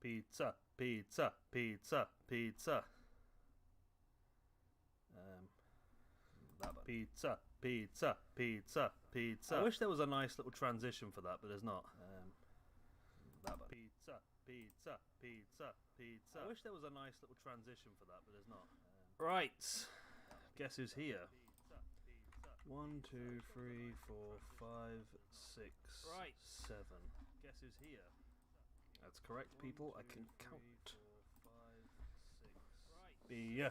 Pizza, pizza, pizza, pizza. Pizza, pizza, pizza, pizza. I wish there was a nice little transition for that, but there's not. Pizza, pizza, pizza, pizza. I wish there was a nice little transition for that, but there's not. Right. Guess who's here? 1, 2, 3, 4, 5, 6, 7. Guess who's here? That's correct, people. I can count. B.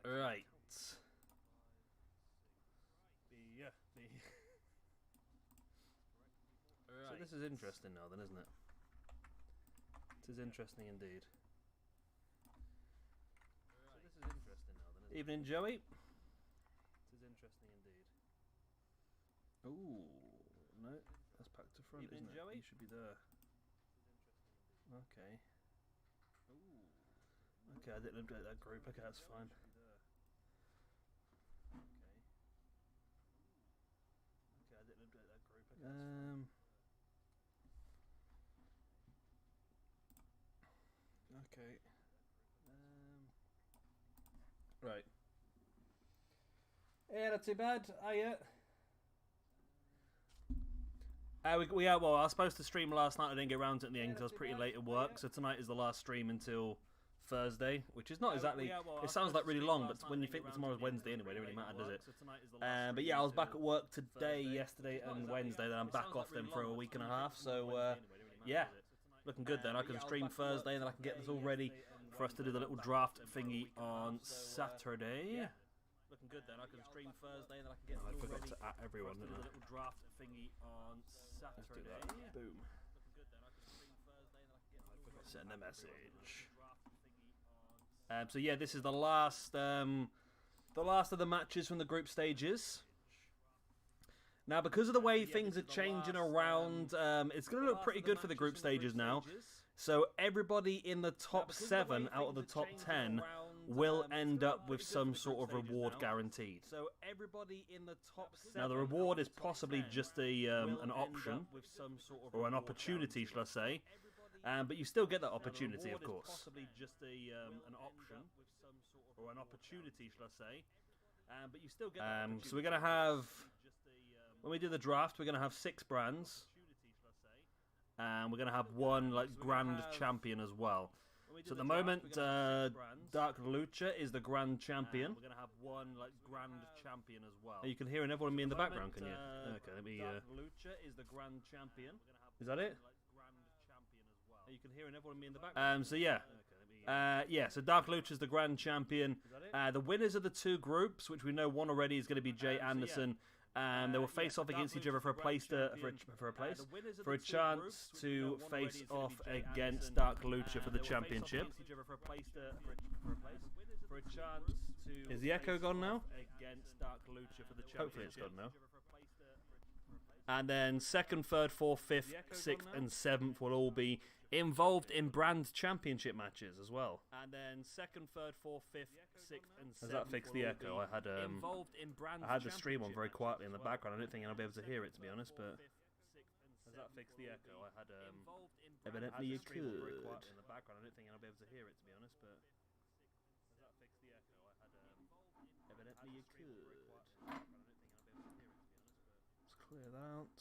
Right. So this is interesting now, then, isn't it? It is interesting indeed. So this is interesting now, then, isn't it? Evening, Joey. It is interesting indeed. Ooh, no, that's back to front. Evening, isn't it? Joey. You should be there. Okay. Ooh. Okay, I didn't update that group. Okay, that's fine. Okay, I didn't update that group. Okay, that's fine. Okay. Right. Yeah, not too bad. Well, I was supposed to stream last night. I didn't get around to it in the end because I was pretty late at work. So tonight is the last stream until Thursday, which is not exactly. It sounds like really long, but when you think that tomorrow's Wednesday anyway, it doesn't really matter, does it? But yeah, I was back at work today, yesterday, and Wednesday. Then I'm back off then for a week and a half. So yeah. Looking good then. I can stream Thursday and then I can get this all ready for us to do the little draft thingy on Saturday. Looking good then. I can stream Thursday and then I can get this all ready to at everyone, didn't I? The little draft thingy on Saturday. Boom. Send a message. So yeah, this is the last of the matches from the group stages. Now, because of the way things are changing around, it's going to look pretty good for the group stages now. So everybody in the top 7 out of the top 10 will end up with some sort of reward guaranteed. So everybody in the top 7. Now, the reward is possibly just an option or an opportunity, shall I say? But you still get that opportunity, of course. Possibly just an option or an opportunity, shall I say? But you still get that opportunity. So we're going to have. When we do the draft, we're going to have 6 brands, and we're going to have one grand champion as well. So at the moment, Dark Lucha is the grand champion. We're going to have one grand champion as well. You can hear everyone me in the background, can you? Okay, let me. Dark Lucha is the grand champion. Is that it? You can hear everyone me in the background. So yeah. So Dark Lucha is the grand champion. The winners of the 2 groups, which we know one already is going to be Jay Anderson. They will face off against each other for a chance to face off against Dark Lucha for the championship. Is the echo gone now? Hopefully it's gone now. And then 2nd, 3rd, 4th, 5th, 6th, and 7th will all be involved in brand championship matches as well. And then 2nd, 3rd, 4th, 5th, 6th, and 7th. Does that fix the echo? I had the stream on very quietly in the background. I don't think I'll be able to hear it, to be honest. But does that fix the echo? I had evidently you could. In the background, I don't think I'll be able to hear it, to be honest. But does that fix the echo? I had evidently you could. Let's clear that out.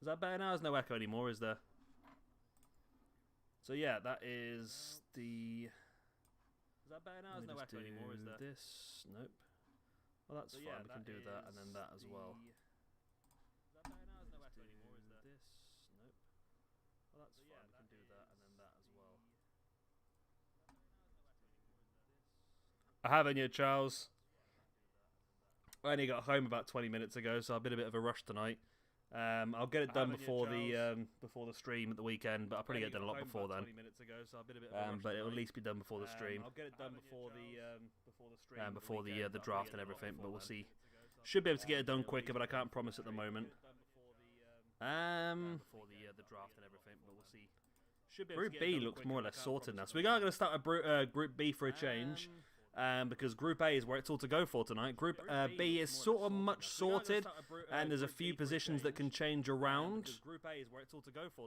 Is that better now? There's no echo anymore, is there? So yeah, that is the. Is that better now? There's no echo anymore, is there? This, nope. Well, that's fine. We can do that and then that as well. Is that better now? There's no echo anymore, is there? This, nope. Well, that's fine. We can do that and then that as well. I haven't yet, Charles. I only got home about 20 minutes ago, so I've been a bit of a rush tonight. I'll get it done before the stream at the weekend, but I'll probably get it done a lot before then. But it'll at least be done before the stream. I'll get it done before the draft and everything. But we'll see. Should be able to get it done quicker, but I can't promise at the moment. Before the draft and everything, but we'll see. Group B looks more or less sorted now, so we are going to start a Group B for a change. because Group A is where it's all to go for tonight. Group B is sort of much sorted, and there's a few positions that can change around.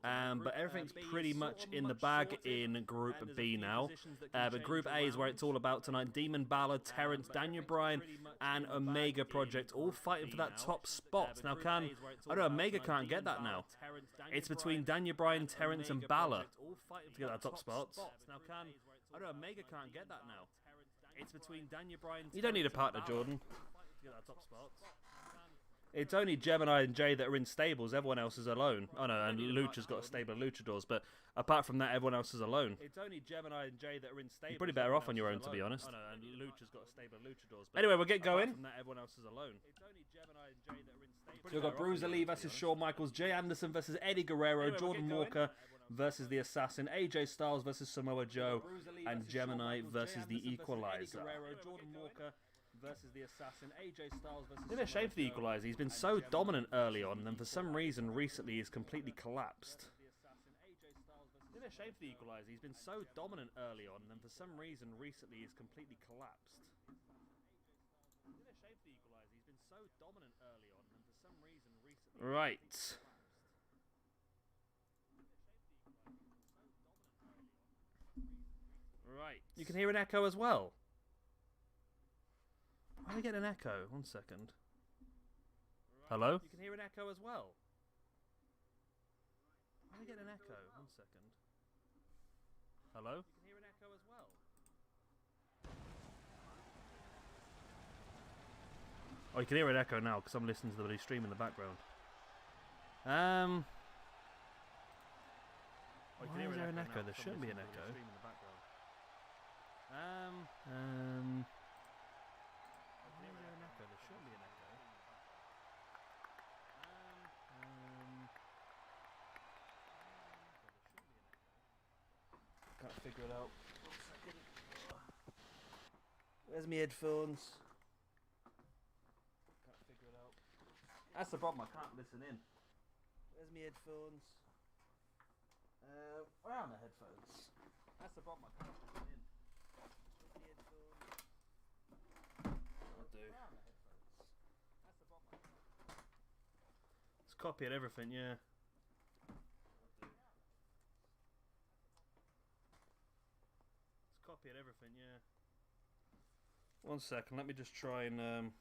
But everything's pretty much in the bag in Group B now. But Group A is where it's all about tonight. Demon Balor, Terrence, Daniel Bryan, and Omega Project all fighting for that top spot. Now, I don't know, Omega can't get that now. It's between Daniel Bryan, Terrence, and Balor to get that top spot. Now, I don't know, Omega can't get that now. It's between Daniel Bryan. You don't need a partner, Jordan. It's only Gemini and Jay that are in stables. Everyone else is alone. Oh no, and Lucha's got a stable of luchadors, but apart from that, everyone else is alone. It's only Gemini and Jay that are in stables. You're pretty better off on your own, to be honest. Oh no, and Lucha's got a stable of luchadors. But anyway, we'll get going. Apart from that, everyone else is alone. It's only Gemini and Jay that are in stables. We've got Bruiser Lee versus Shawn Michaels, Jay Anderson versus Eddie Guerrero, Jordan Walker versus the Assassin, AJ Styles versus Samoa Joe, and Gemini versus the Equalizer. Jordan Walker versus the Assassin, AJ Styles versus. It's a shame for the Equalizer. He's been so dominant early on, and then for some reason recently he's completely collapsed. It's a shame for the Equalizer. He's been so dominant early on, and then for some reason recently he's completely collapsed. It's a shame for the Equalizer. He's been so dominant early on, and then for some reason recently. Right. Right. You can hear an echo as well. Why do we get an echo? 1 second. Hello? You can hear an echo as well. Why do we get an echo? 1 second. Hello? You can hear an echo as well. Oh, you can hear an echo now because I'm listening to the stream in the background. Why is there an echo? There shouldn't be an echo. Can't figure it out. Where's my headphones? Can't figure it out. That's the problem, I can't listen in. Where's my headphones? Where are my headphones? That's the problem, I can't listen in. I'll do. Let's copy it, everything, yeah. Copy it, everything, yeah. 1 second, let me just try and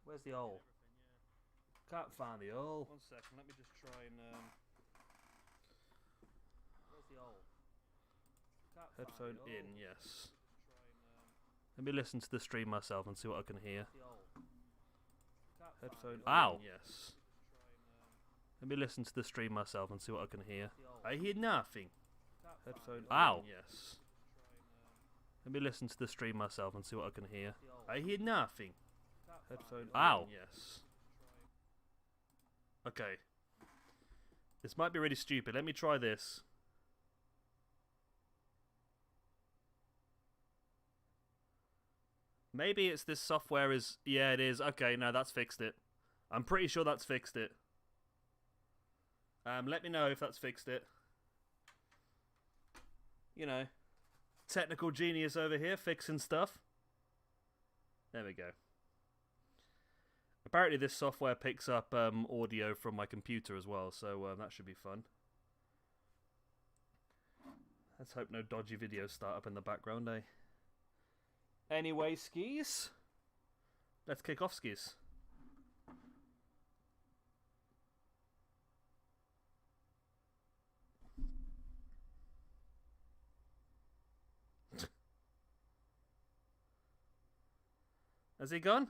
where's the hole? Can't find the hole. 1 second, let me just try and where's the hole? Headphone in, yes. Let me listen to the stream myself and see what I can hear. Headphone in, yes. Let me listen to the stream myself and see what I can hear. I hear nothing. Headphone in, yes. Let me listen to the stream myself and see what I can hear. I hear nothing. Headphone in, yes. Okay. This might be really stupid. Let me try this. Maybe it's this software is... Yeah, it is. Okay, no, that's fixed it. I'm pretty sure that's fixed it. Let me know if that's fixed it. You know, technical genius over here fixing stuff. There we go. Apparently this software picks up audio from my computer as well, so that should be fun. Let's hope no dodgy videos start up in the background, eh? Anyway, skis. Let's kick off, skis. Has he gone?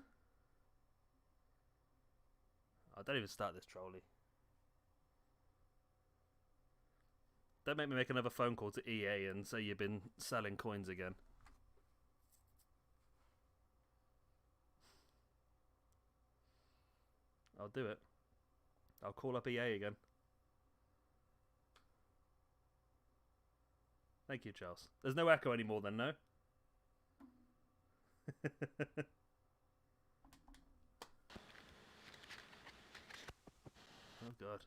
Oh, don't even start this trolley. Don't make me make another phone call to EA and say you've been selling coins again. I'll do it. I'll call up EA again. Thank you, Charles. There's no echo anymore then, no? Oh god.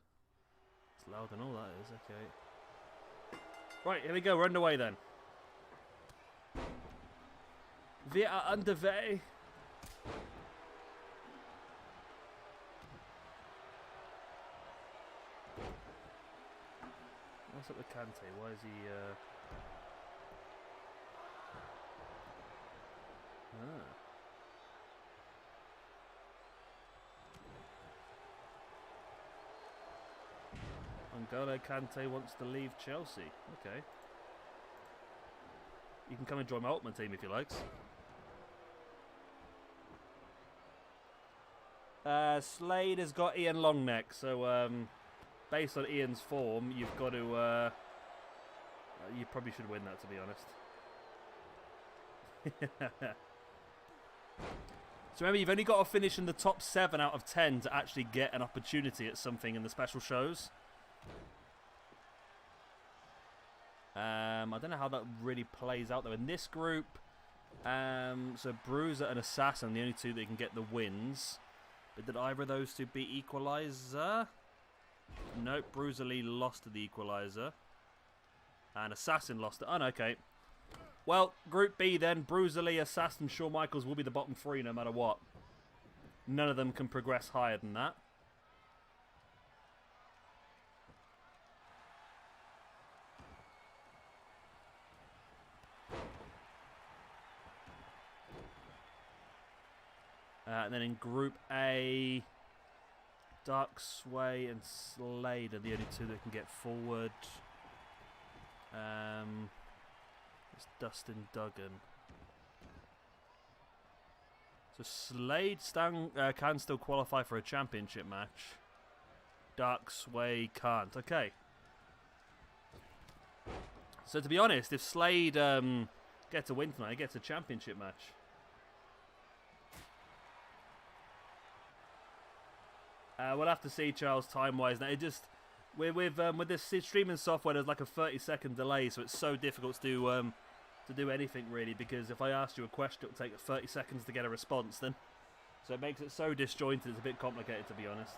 It's loud and all that is, okay. Right, here we go, we're underway then. Wir are underway. What's up with Kante? Why is he... N'Golo Kante wants to leave Chelsea. Okay. You can come and join my Ultimate team if you like. Slade has got Ian Longneck, so based on Ian's form, you've got to... you probably should win that, to be honest. So remember, you've only got to finish in the top 7 out of 10 to actually get an opportunity at something in the special shows. I don't know how that really plays out, though. In this group, so Bruiser and Assassin, the only two that can get the wins. But did either of those two beat Equalizer? Nope, Bruiser Lee lost to the Equalizer. And Assassin lost it. Oh, no, okay. Well, Group B then, Bruiser Lee, Assassin, Shawn Michaels will be the bottom 3 no matter what. None of them can progress higher than that. And then in Group A, Dark SWE and Slade are the only two that can get forward. It's Dustin Duggan. So Slade can still qualify for a championship match. Dark SWE can't. Okay. So to be honest, if Slade gets a win tonight, he gets a championship match. We'll have to see, Charles, time-wise. Now, it just with this streaming software, there's like a 30-second delay, so it's so difficult to do anything really. Because if I asked you a question, it'll take 30 seconds to get a response. Then, so it makes it so disjointed. It's a bit complicated, to be honest.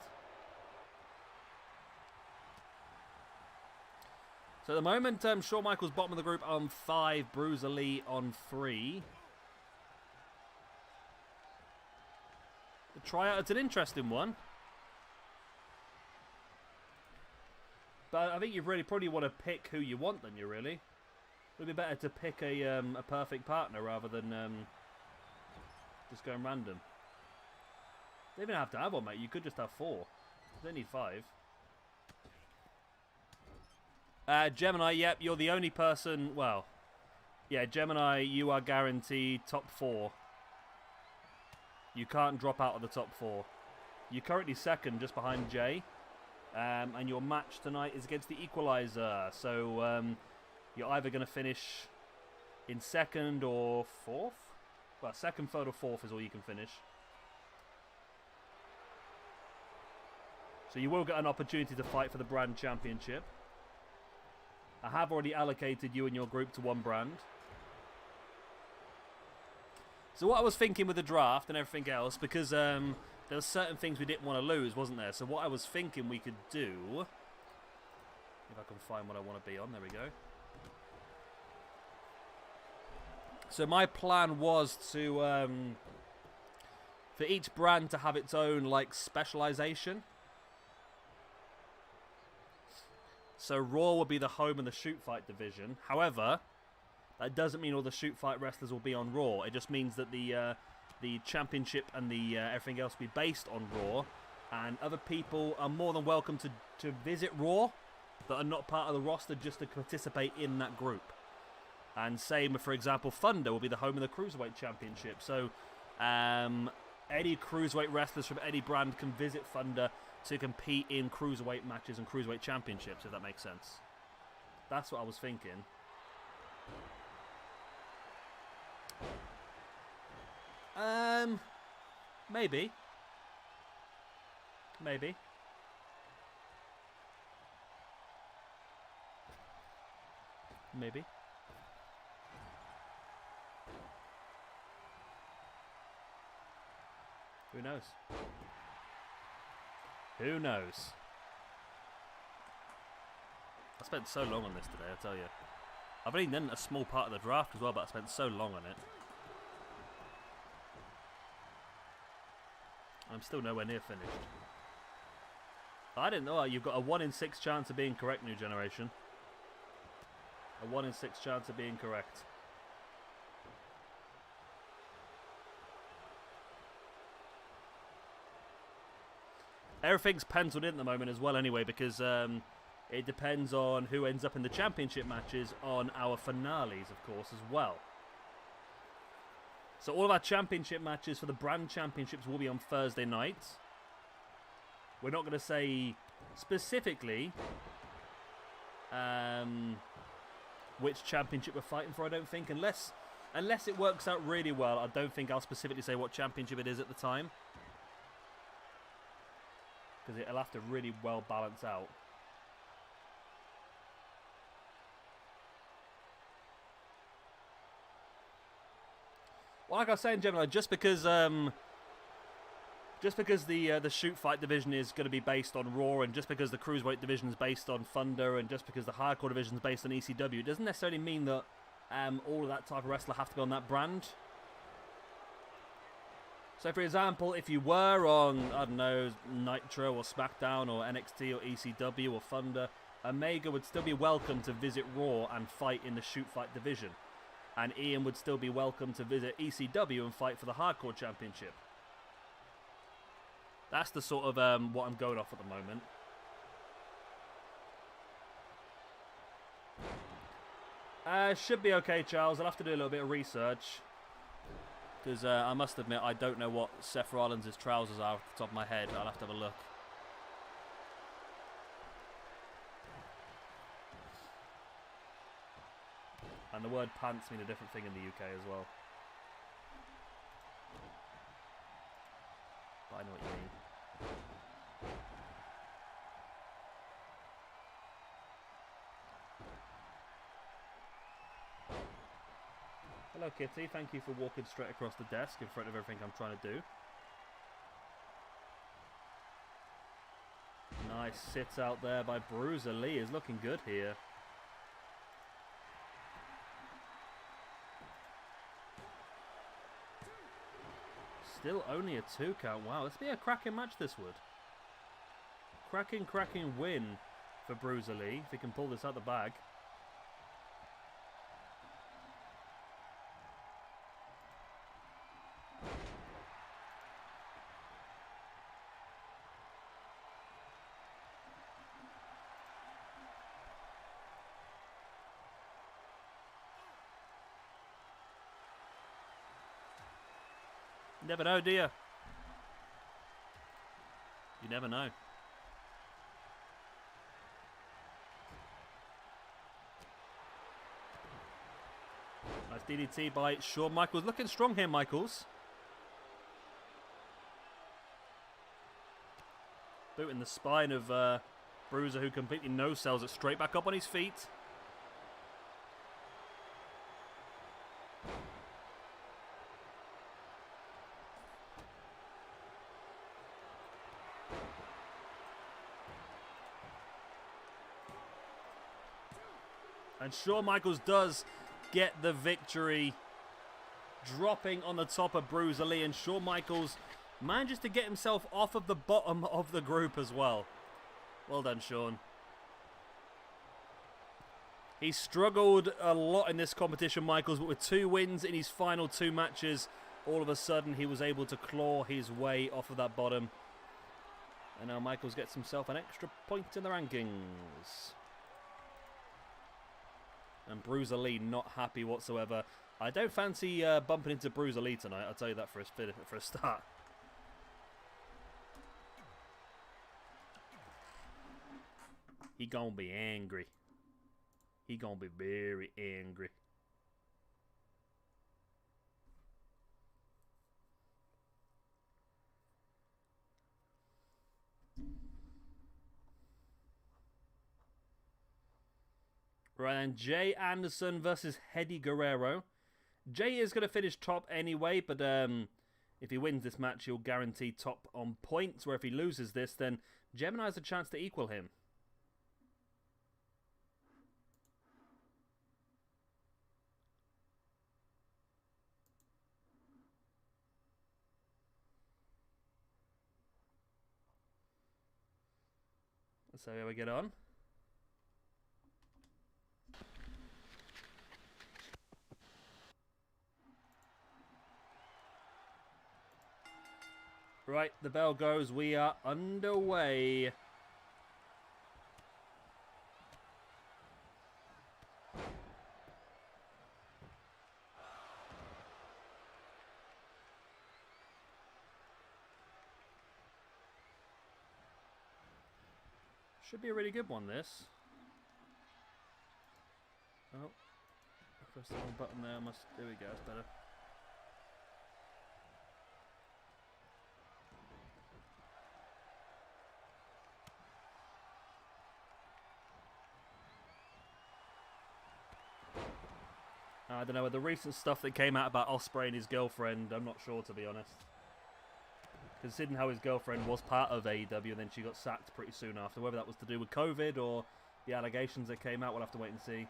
So at the moment, Shawn Michaels bottom of the group on 5, Bruiser Lee on 3. The tryout, it's an interesting one. But I think you really probably want to pick who you want, then you really. It would be better to pick a perfect partner rather than just going random. You don't even have to have one, mate. You could just have 4. You don't need 5. Gemini, yep, you're the only person. Well, yeah, Gemini, you are guaranteed top 4. You can't drop out of the top 4. You're currently second, just behind Jay. And your match tonight is against the Equalizer. So you're either going to finish in 2nd or 4th. Well, 2nd, 3rd or 4th is all you can finish. So you will get an opportunity to fight for the brand championship. I have already allocated you and your group to 1 brand. So what I was thinking with the draft and everything else, because... there were certain things we didn't want to lose, wasn't there? So what I was thinking we could do... If I can find what I want to be on. There we go. So my plan was to... for each brand to have its own, like, specialization. So Raw will be the home and the shoot fight division. However, that doesn't mean all the shoot fight wrestlers will be on Raw. It just means that the championship and the everything else will be based on Raw, and other people are more than welcome to visit Raw that are not part of the roster just to participate in that group. And same with, for example, Thunder will be the home of the Cruiserweight Championship. So any Cruiserweight wrestlers from any brand can visit Thunder to compete in Cruiserweight matches and Cruiserweight Championships, if that makes sense. That's what I was thinking. Maybe. Maybe. Maybe. Who knows? Who knows? I spent so long on this today, I tell you. I've only done a small part of the draft as well, but I spent so long on it. I'm still nowhere near finished. I didn't know. You've got a 1 in 6 chance of being correct, New Generation. A 1 in 6 chance of being correct. Everything's penciled in at the moment as well anyway, because it depends on who ends up in the championship matches on our finales, of course, as well. So all of our championship matches for the brand championships will be on Thursday night. We're not going to say specifically which championship we're fighting for, I don't think. Unless it works out really well, I don't think I'll specifically say what championship it is at the time. Because it'll have to really well balance out. Well, like I was saying, Gemini, just because the shoot fight division is going to be based on Raw, and just because the cruiserweight division is based on Thunder, and just because the hardcore division is based on ECW, it doesn't necessarily mean that all of that type of wrestler have to be on that brand. So, for example, if you were on, I don't know, Nitro or SmackDown or NXT or ECW or Thunder, Omega would still be welcome to visit Raw and fight in the shoot fight division. And Ian would still be welcome to visit ECW and fight for the Hardcore Championship. That's the sort of what I'm going off at the moment. Should be okay, Charles. I'll have to do a little bit of research. Because I must admit, I don't know what Seth Rollins' trousers are off the top of my head. I'll have to have a look. And the word pants mean a different thing in the UK as well. But I know what you mean. Hello, Kitty. Thank you for walking straight across the desk in front of everything I'm trying to do. Nice sit out there by Bruiser Lee. Is looking good here. Still only a 2 count. Wow, this be a cracking match, this would. Cracking win for Bruiser Lee, if he can pull this out the bag. You never know, do you? You never know. Nice DDT by Shawn Michaels. Looking strong here, Michaels. Boot in the spine of Bruiser, who completely no-sells it straight back up on his feet. And Shawn Michaels does get the victory, dropping on the top of Bruiser Lee. And Shawn Michaels manages to get himself off of the bottom of the group as well. Well done, Shawn. He struggled a lot in this competition, Michaels, but with 2 wins in his final 2 matches, all of a sudden he was able to claw his way off of that bottom. And now Michaels gets himself an extra point in the rankings. And Bruiser Lee not happy whatsoever. I don't fancy bumping into Bruiser Lee tonight. I'll tell you that for a start. He gonna be angry. He gonna be very angry. Right, and Jay Anderson versus Eddie Guerrero. Jay is going to finish top anyway, but if he wins this match, he'll guarantee top on points, where if he loses this, then GEMINI has a chance to equal him. Let's see how we get on. Right, the bell goes. We are underway. Should be a really good one, this. Oh. I pressed the wrong button there. There we go, it's better. I don't know, with the recent stuff that came out about Ospreay and his girlfriend, I'm not sure, to be honest. Considering how his girlfriend was part of AEW and then she got sacked pretty soon after. Whether that was to do with COVID or the allegations that came out, we'll have to wait and see.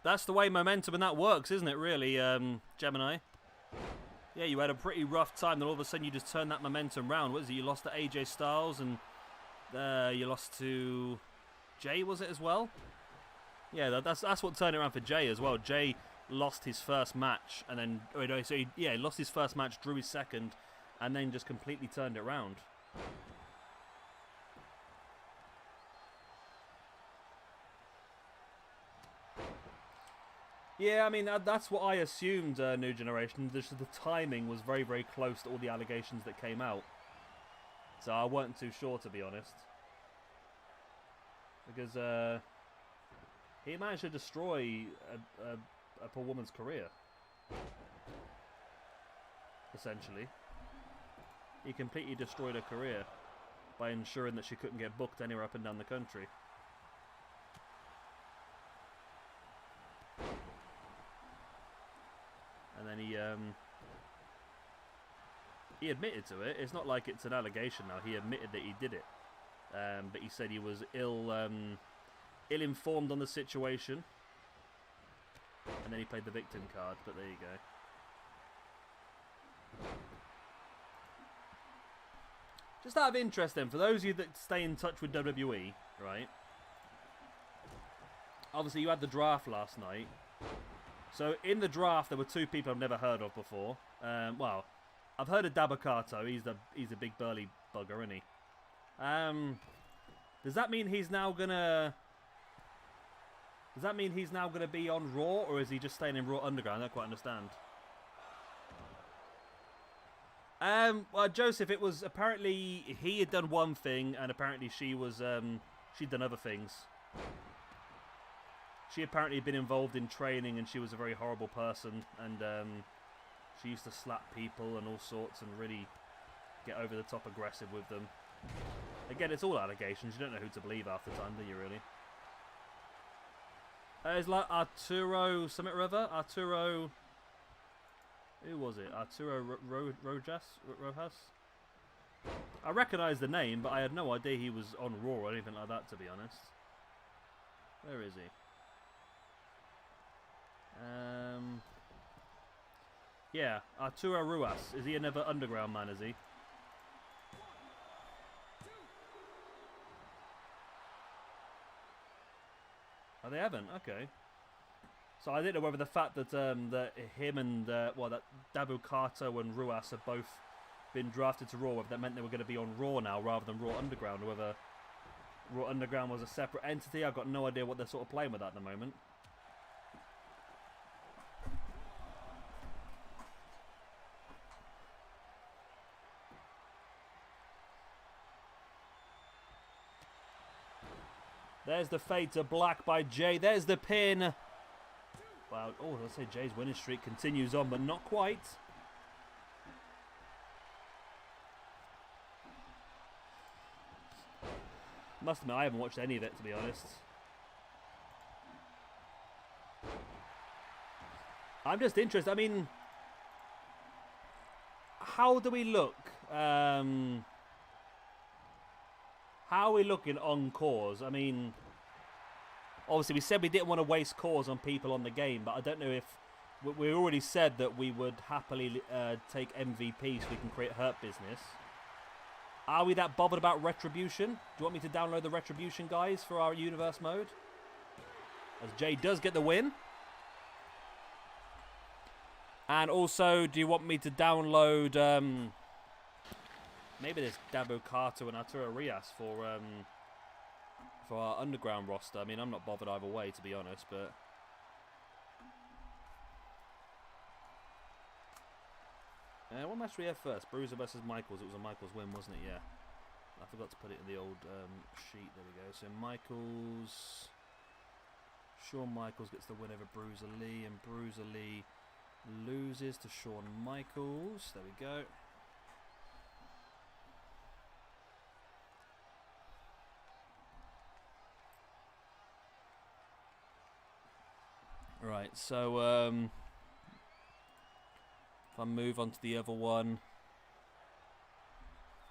That's the way momentum and that works, isn't it, really, GEMINI? Yeah, you had a pretty rough time, then all of a sudden you just turned that momentum round. What is it? You lost to AJ Styles and you lost to Jay, was it, as well? Yeah, that's what turned it around for Jay as well. Jay lost his first match and then, he lost his first match, drew his second, and then just completely turned it around. Yeah, I mean, that's what I assumed, New Generation. Just the timing was very, very close to all the allegations that came out. So I wasn't too sure, to be honest. Because he managed to destroy a poor woman's career. Essentially. He completely destroyed her career by ensuring that she couldn't get booked anywhere up and down the country. And then he admitted to it. It's not like it's an allegation now. He admitted that he did it. But he said he was ill-informed on the situation. And then he played the victim card. But there you go. Just out of interest then, for those of you that stay in touch with WWE, right? Obviously you had the draft last night. So, in the draft, there were two people I've never heard of before. Well, I've heard of Dabba-Kato. He's a big burly bugger, isn't he? Does that mean he's now gonna... Does that mean he's now gonna be on Raw, or is he just staying in Raw Underground? I don't quite understand. Well, Joseph, it was apparently he had done one thing, and apparently she was she'd done other things. She apparently had been involved in training and she was a very horrible person and she used to slap people and all sorts and really get over the top aggressive with them. Again, it's all allegations. You don't know who to believe half the time, do you really? It's like Arturo something or other. Arturo... Who was it? Arturo Rojas? I recognise the name, but I had no idea he was on Raw or anything like that, to be honest. Where is he? Yeah, Arturo Ruas. Is he another underground man, is he? Oh, they haven't? Okay. So I didn't know whether the fact that that him and, that Dabba-Kato and Ruas have both been drafted to Raw, whether that meant they were going to be on Raw now rather than Raw Underground, or whether Raw Underground was a separate entity. I've got no idea what they're sort of playing with at the moment. There's the fade to black by Jay. There's the pin. Wow. Oh, let's say Jay's winning streak continues on, but not quite. Must admit, I haven't watched any of it, to be honest. I'm just interested. I mean, how do we look? How are we looking on cores? I mean, obviously we said we didn't want to waste cores on people on the game, but I don't know if we already said that we would happily take MVP so we can create Hurt Business. Are we that bothered about Retribution? Do you want me to download the Retribution, guys, for our Universe mode? As Jay does get the win. And also, do you want me to download maybe this Dabo Kato and Arturo Rias for our Underground roster? I mean, I'm not bothered either way, to be honest, but... what match do we have first? Bruiser versus Michaels. It was a Michaels win, wasn't it? Yeah. I forgot to put it in the old sheet. There we go. So Michaels... Shawn Michaels gets the win over Bruiser Lee, and Bruiser Lee loses to Shawn Michaels. There we go. Right, so if I move on to the other one,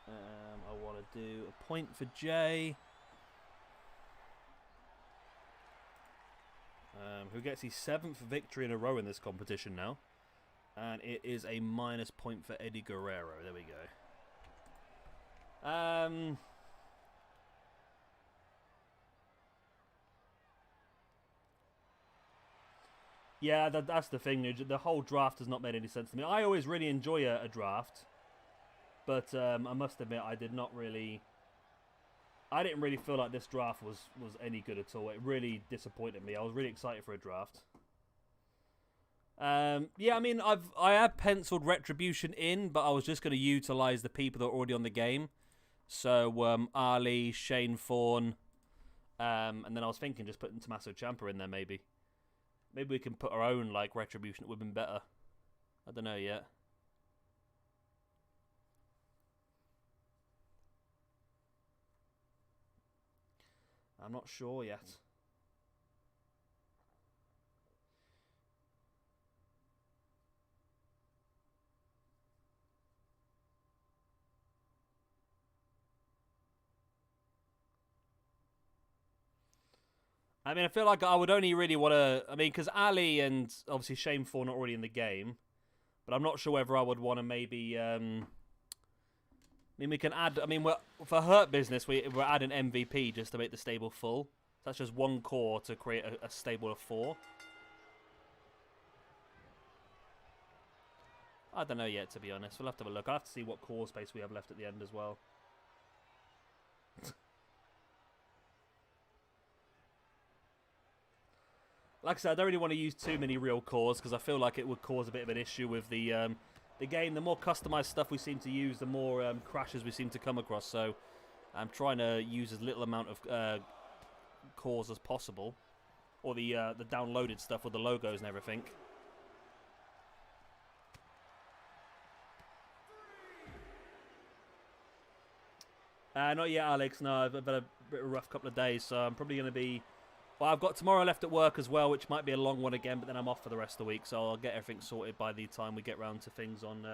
I want to do a point for Jay, who gets his 7th victory in a row in this competition now, and it is a minus point for Eddie Guerrero. There we go. Yeah, that's the thing. The whole draft has not made any sense to me. I always really enjoy a draft, but I must admit I didn't really feel like this draft was any good at all. It really disappointed me. I was really excited for a draft. Yeah, I mean, I have penciled Retribution in, but I was just going to utilize the people that are already on the game. So Ali, Shane Thorne, and then I was thinking just putting Tommaso Ciampa in there maybe. Maybe we can put our own, like, Retribution. It would have been better. I don't know yet. I'm not sure yet. I mean, I feel like I would only really want to... I mean, because Ali and obviously Shane Thorne are already in the game. But I'm not sure whether I would want to maybe... I mean, we can add... I mean, for Hurt Business, we're adding MVP just to make the stable full. So that's just one core to create a stable of 4. I don't know yet, to be honest. We'll have to have a look. I'll have to see what core space we have left at the end as well. Like I said, I don't really want to use too many real cores because I feel like it would cause a bit of an issue with the game. The more customized stuff we seem to use, the more crashes we seem to come across. So I'm trying to use as little amount of cores as possible, or the downloaded stuff with the logos and everything. Not yet, Alex. No, I've had a bit of a rough couple of days, so I'm probably going to be... Well, I've got tomorrow left at work as well, which might be a long one again, but then I'm off for the rest of the week, so I'll get everything sorted by the time we get round to things on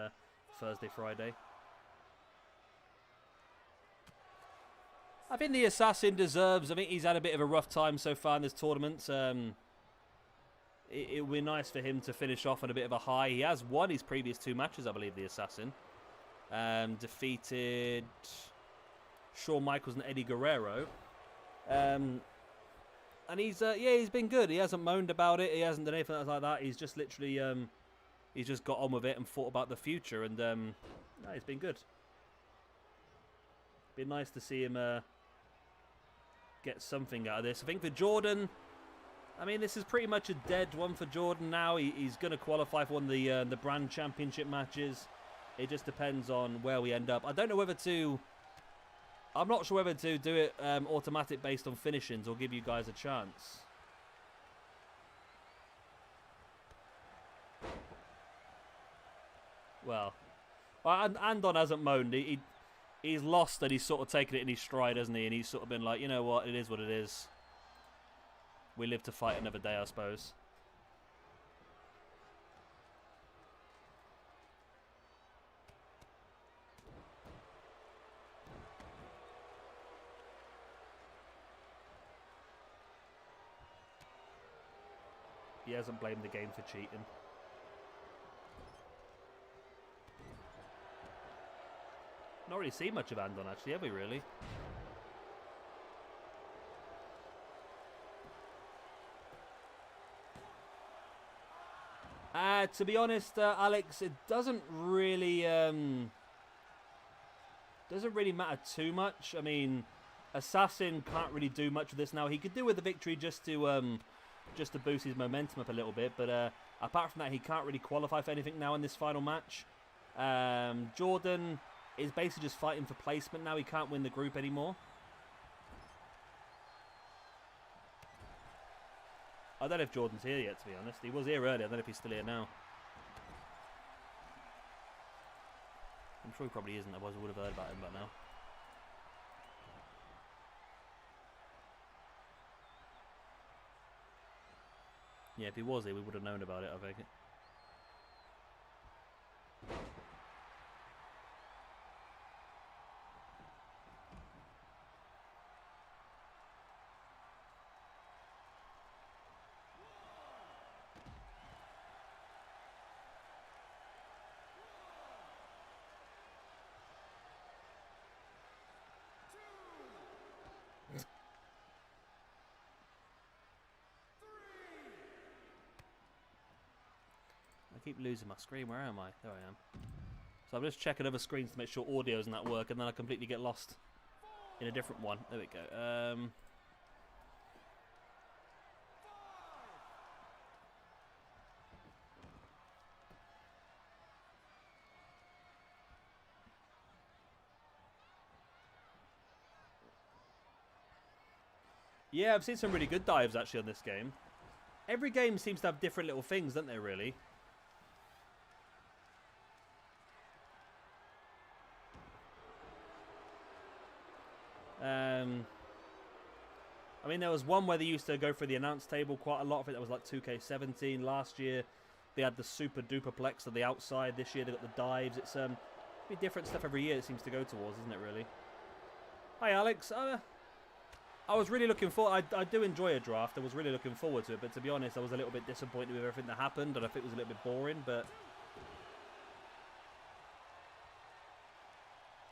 Thursday, Friday. I think the Assassin deserves... I think he's had a bit of a rough time so far in this tournament. It would be nice for him to finish off on a bit of a high. He has won his previous 2 matches, I believe, the Assassin. Defeated Shawn Michaels and Eddie Guerrero. And he's he's been good. He hasn't moaned about it. He hasn't done anything like that. He's just literally he's just got on with it and thought about the future. And no, he's been good. Been nice to see him get something out of this. I think for Jordan, I mean, this is pretty much a dead one for Jordan now. He's going to qualify for one of the brand championship matches. It just depends on where we end up. I don't know whether to... I'm not sure whether to do it automatic based on finishings or give you guys a chance. Well, Andon hasn't moaned. He's lost and he's sort of taken it in his stride, hasn't he? And he's sort of been like, you know what, it is what it is. We live to fight another day, I suppose. He hasn't blamed the game for cheating. Not really seen much of Andon, actually, have we, really? To be honest, Alex, it doesn't really matter too much. I mean, Assassin can't really do much with this now. He could do with the victory just to boost his momentum up a little bit, but apart from that, he can't really qualify for anything now in this final match. Jordan is basically just fighting for placement now. He can't win the group anymore. I don't know if Jordan's here yet, to be honest. He was here earlier. I don't know if he's still here now. I'm sure he probably isn't. Otherwise, I would have heard about him by now. Yeah, if he was here, we would have known about it, I think. I keep losing my screen. Where am I? There I am. So I'm just checking other screens to make sure audio doesn't that work, and then I completely get lost in a different one. There we go. Yeah, I've seen some really good dives actually on this game. Every game seems to have different little things, don't they, really? I mean, there was one where they used to go through the announce table quite a lot. I think that was like 2K17 last year. They had the super duperplex on the outside. This year they got the dives. It's be different stuff every year. It seems to go towards, isn't it? Really. Hi, Alex. I was really looking forward. I do enjoy a draft. I was really looking forward to it, but to be honest, I was a little bit disappointed with everything that happened, and I think it was a little bit boring.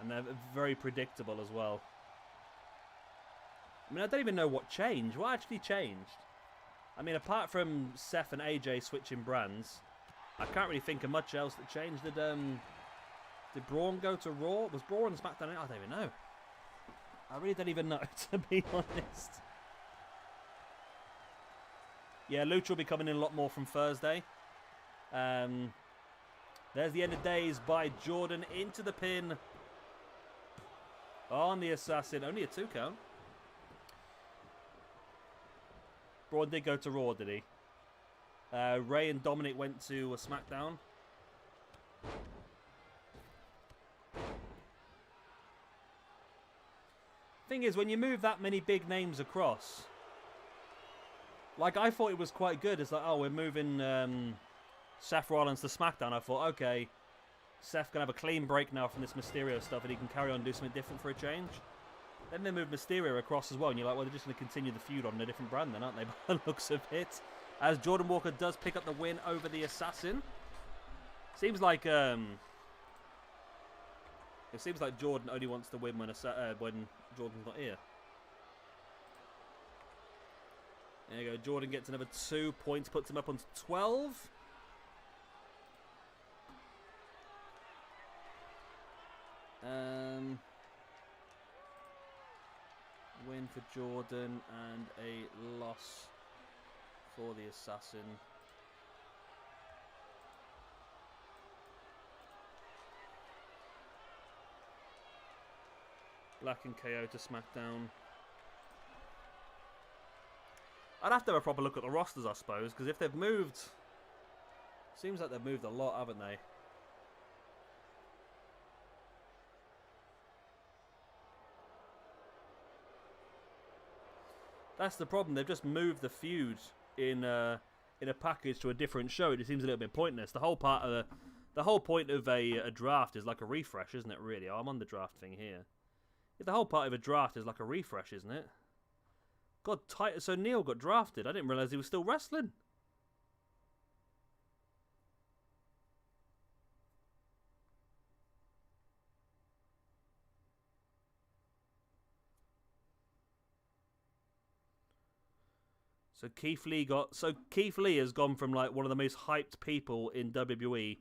And they're very predictable as well. I mean, I don't even know what changed. What actually changed? I mean, apart from Seth and AJ switching brands, I can't really think of much else that changed. Did Braun go to Raw? Was Braun on SmackDown? I don't even know. I really don't even know, to be honest. Yeah, Lucha will be coming in a lot more from Thursday. There's the end of days by Jordan into the pin on the Assassin. Only a 2 count. Braun did go to Raw, did he? Ray and Dominic went to SmackDown. Thing is, when you move that many big names across, like, I thought it was quite good. It's like, oh, we're moving Seth Rollins to SmackDown. I thought, okay, Seth can have a clean break now from this Mysterio stuff, and he can carry on and do something different for a change. Then they moved Mysterio across as well, and you're like, well, they're just going to continue the feud on a different brand then, aren't they, by the looks of it? As Jordan Walker does pick up the win over the Assassin. Seems like Jordan only wants to win when Jordan's not here. There you go. Jordan gets another 2 points, puts him up on 12. Win for Jordan and a loss for the Assassin. Black and KO to SmackDown. I'd have to have a proper look at the rosters, I suppose, because if they've moved... Seems like they've moved a lot, haven't they? That's the problem. They've just moved the feud in a package to a different show. It seems a little bit pointless. The whole point of a draft is like a refresh, isn't it? Really, I'm on the draft thing here. The whole part of a draft is like a refresh, isn't it? God, Titus O'Neil got drafted. I didn't realise he was still wrestling. So Keith Lee has gone from like one of the most hyped people in WWE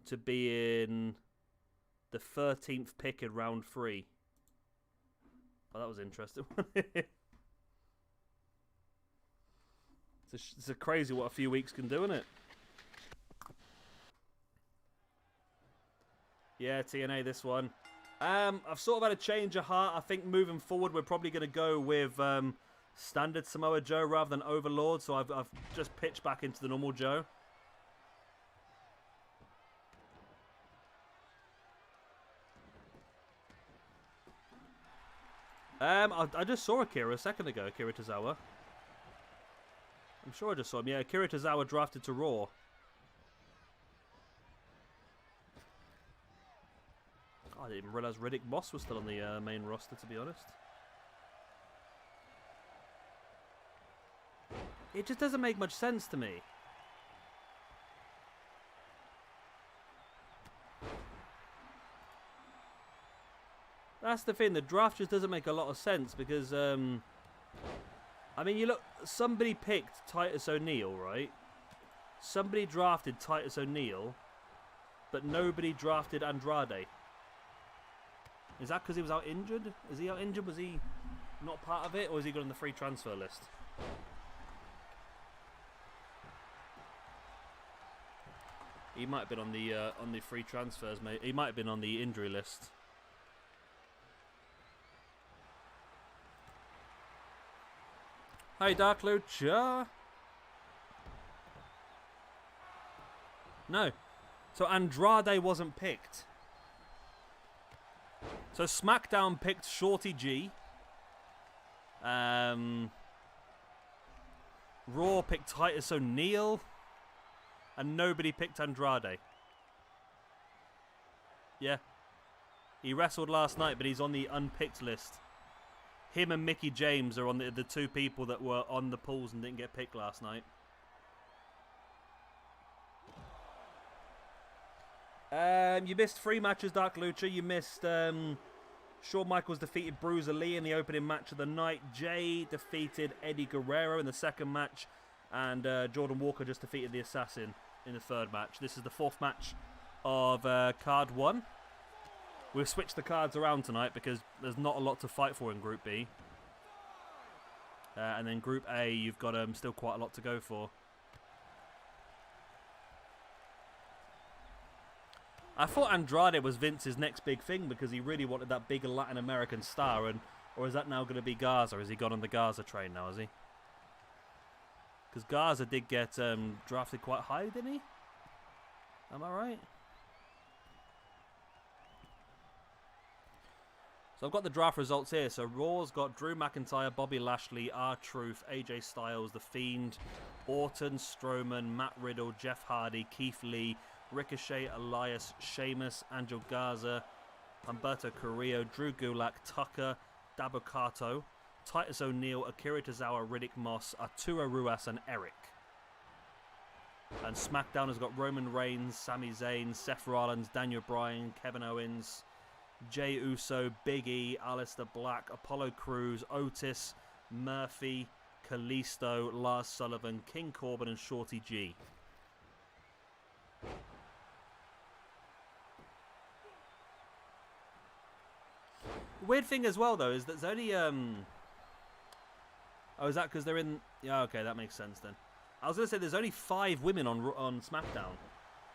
to being the 13th pick in round 3. Oh, that was interesting. It's a crazy what a few weeks can do, isn't it? Yeah, TNA this one. I've sort of had a change of heart. I think moving forward we're probably going to go with standard Samoa Joe rather than Overlord. So I've just pitched back into the normal Joe. I just saw Akira a second ago, Akira Tozawa. I'm sure I just saw him. Yeah, Akira Tozawa drafted to Raw. Oh, I didn't even realise Riddick Moss was still on the main roster, to be honest. It just doesn't make much sense to me. That's the thing, the draft just doesn't make a lot of sense because, I mean, you look, somebody picked Titus O'Neil, right? Somebody drafted Titus O'Neil, but nobody drafted Andrade. Is that because he was out injured? Is he out injured? Was he not part of it, or is he got on the free transfer list? He might have been on the free transfers, mate. He might have been on the injury list. Hey, Dark Lucha. No. So Andrade wasn't picked. So SmackDown picked Shorty G. Raw picked Titus O'Neil. And nobody picked Andrade. Yeah. He wrestled last night, but he's on the unpicked list. Him and Mickey James are on the two people that were on the pools and didn't get picked last night. You missed 3 matches, Dark Lucha. You missed Shawn Michaels defeated Bruiser Lee in the opening match of the night. Jay defeated Eddie Guerrero in the second match. And Jordan Walker just defeated the Assassin in the third match. This is the 4th match of card 1. We've switched the cards around tonight because there's not a lot to fight for in Group B. And then Group A, you've got still quite a lot to go for. I thought Andrade was Vince's next big thing because he really wanted that big Latin American star. Or is that now going to be Garza? Has he gone on the Garza train now, has he? Because Garza did get drafted quite high, didn't he? Am I right? So I've got the draft results here. So Raw's got Drew McIntyre, Bobby Lashley, R-Truth, AJ Styles, The Fiend, Orton, Strowman, Matt Riddle, Jeff Hardy, Keith Lee, Ricochet, Elias, Sheamus, Angel Garza, Humberto Carrillo, Drew Gulak, Tucker, Dabba-Kato, Titus O'Neil, Akira Tozawa, Riddick Moss, Arturo Ruas, and Eric. And SmackDown has got Roman Reigns, Sami Zayn, Seth Rollins, Daniel Bryan, Kevin Owens, Jey Uso, Big E, Aleister Black, Apollo Crews, Otis, Murphy, Kalisto, Lars Sullivan, King Corbin, and Shorty G. Weird thing as well, though, is that there's only oh, is that because they're in? Yeah, okay, that makes sense then. I was gonna say there's only 5 women on SmackDown.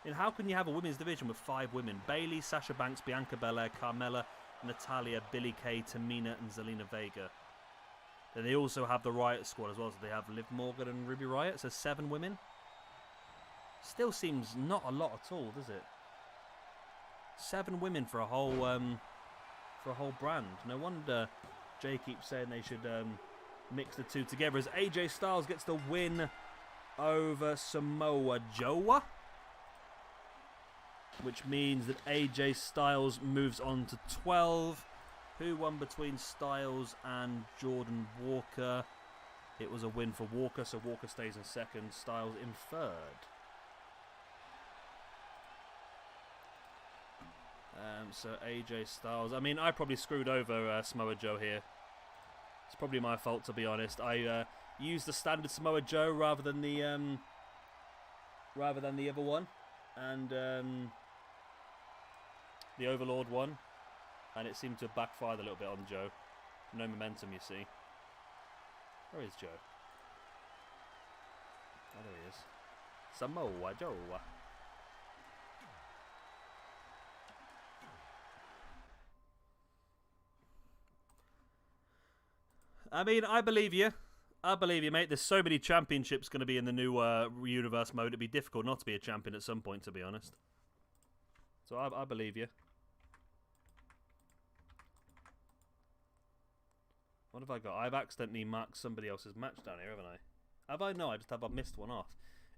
And how can you have a women's division with 5 women? Bayley, Sasha Banks, Bianca Belair, Carmella, Natalia, Billie Kay, Tamina, and Zelina Vega. Then they also have the Riot Squad as well, so they have Liv Morgan and Ruby Riott. So 7 women. Still seems not a lot at all, does it? 7 women for a whole brand. No wonder Jay keeps saying they should mix the two together. As AJ Styles gets the win over Samoa Joe, which means that AJ Styles moves on to 12. Who won between Styles and Jordan Walker? It was a win for Walker, so Walker stays in second, Styles in third. So AJ Styles. I mean, I probably screwed over Samoa Joe here. It's probably my fault, to be honest. I use the standard Samoa Joe rather than the other one, and the Overlord one, and it seemed to have backfired a little bit on Joe. No momentum, you see. Where is Joe? Oh, there he is. Samoa Joe. I mean, I believe you. I believe you, mate. There's so many championships going to be in the new universe mode. It'd be difficult not to be a champion at some point, to be honest. So I believe you. What have I got? I've accidentally marked somebody else's match down here, haven't I? Have I? No, I've missed one off.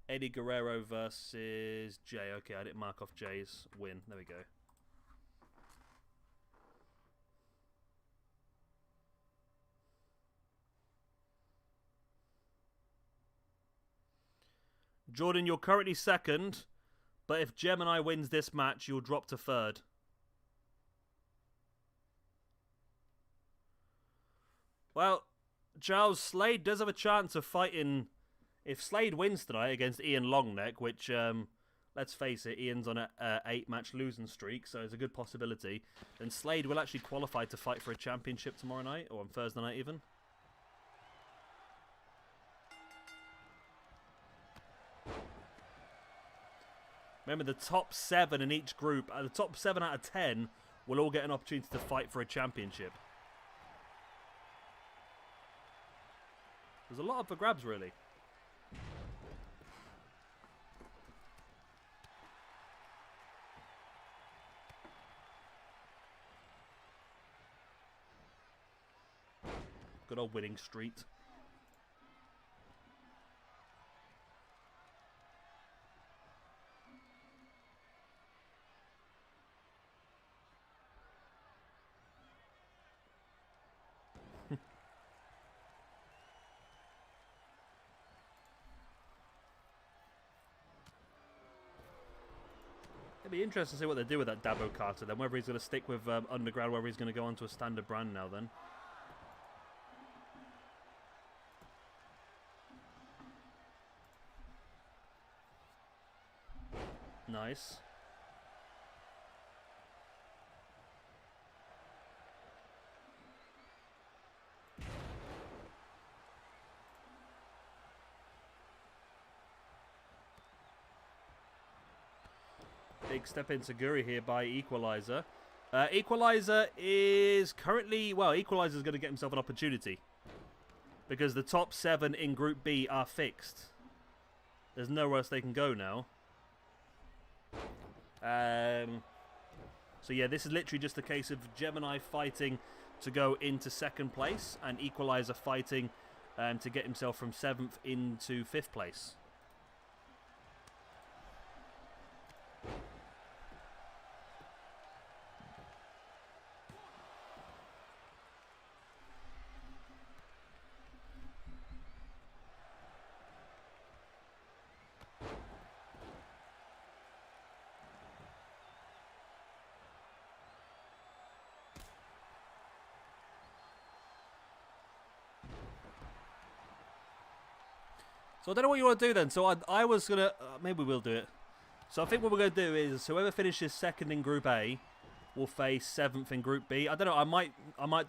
Eddie Guerrero versus Jay. Okay, I didn't mark off Jay's win. There we go. Jordan, you're currently second, but if Gemini wins this match, you'll drop to third. Well, Charles, Slade does have a chance of fighting. If Slade wins tonight against Ian Longneck, which, let's face it, Ian's on a 8-match losing streak, so it's a good possibility, then Slade will actually qualify to fight for a championship tomorrow night, or on Thursday night even. Remember, the top 7 in each group, the top 7 out of 10, will all get an opportunity to fight for a championship. There's a lot up for grabs, really. Good old winning streak. It'd be interesting to see what they do with that Dabo Carter then, whether he's going to stick with Underground, whether he's going to go onto a standard brand now then. Nice. Big step into Guri here by Equalizer. Equalizer is currently... Well, Equalizer's going to get himself an opportunity. Because the top 7 in Group B are fixed. There's nowhere else they can go now. So yeah, this is literally just a case of Gemini fighting to go into 2nd place. And Equalizer fighting to get himself from 7th into 5th place. So I don't know what you want to do then. So I was going to... maybe we'll do it. So I think what we're going to do is whoever finishes 2nd in Group A will face 7th in Group B. I don't know. I might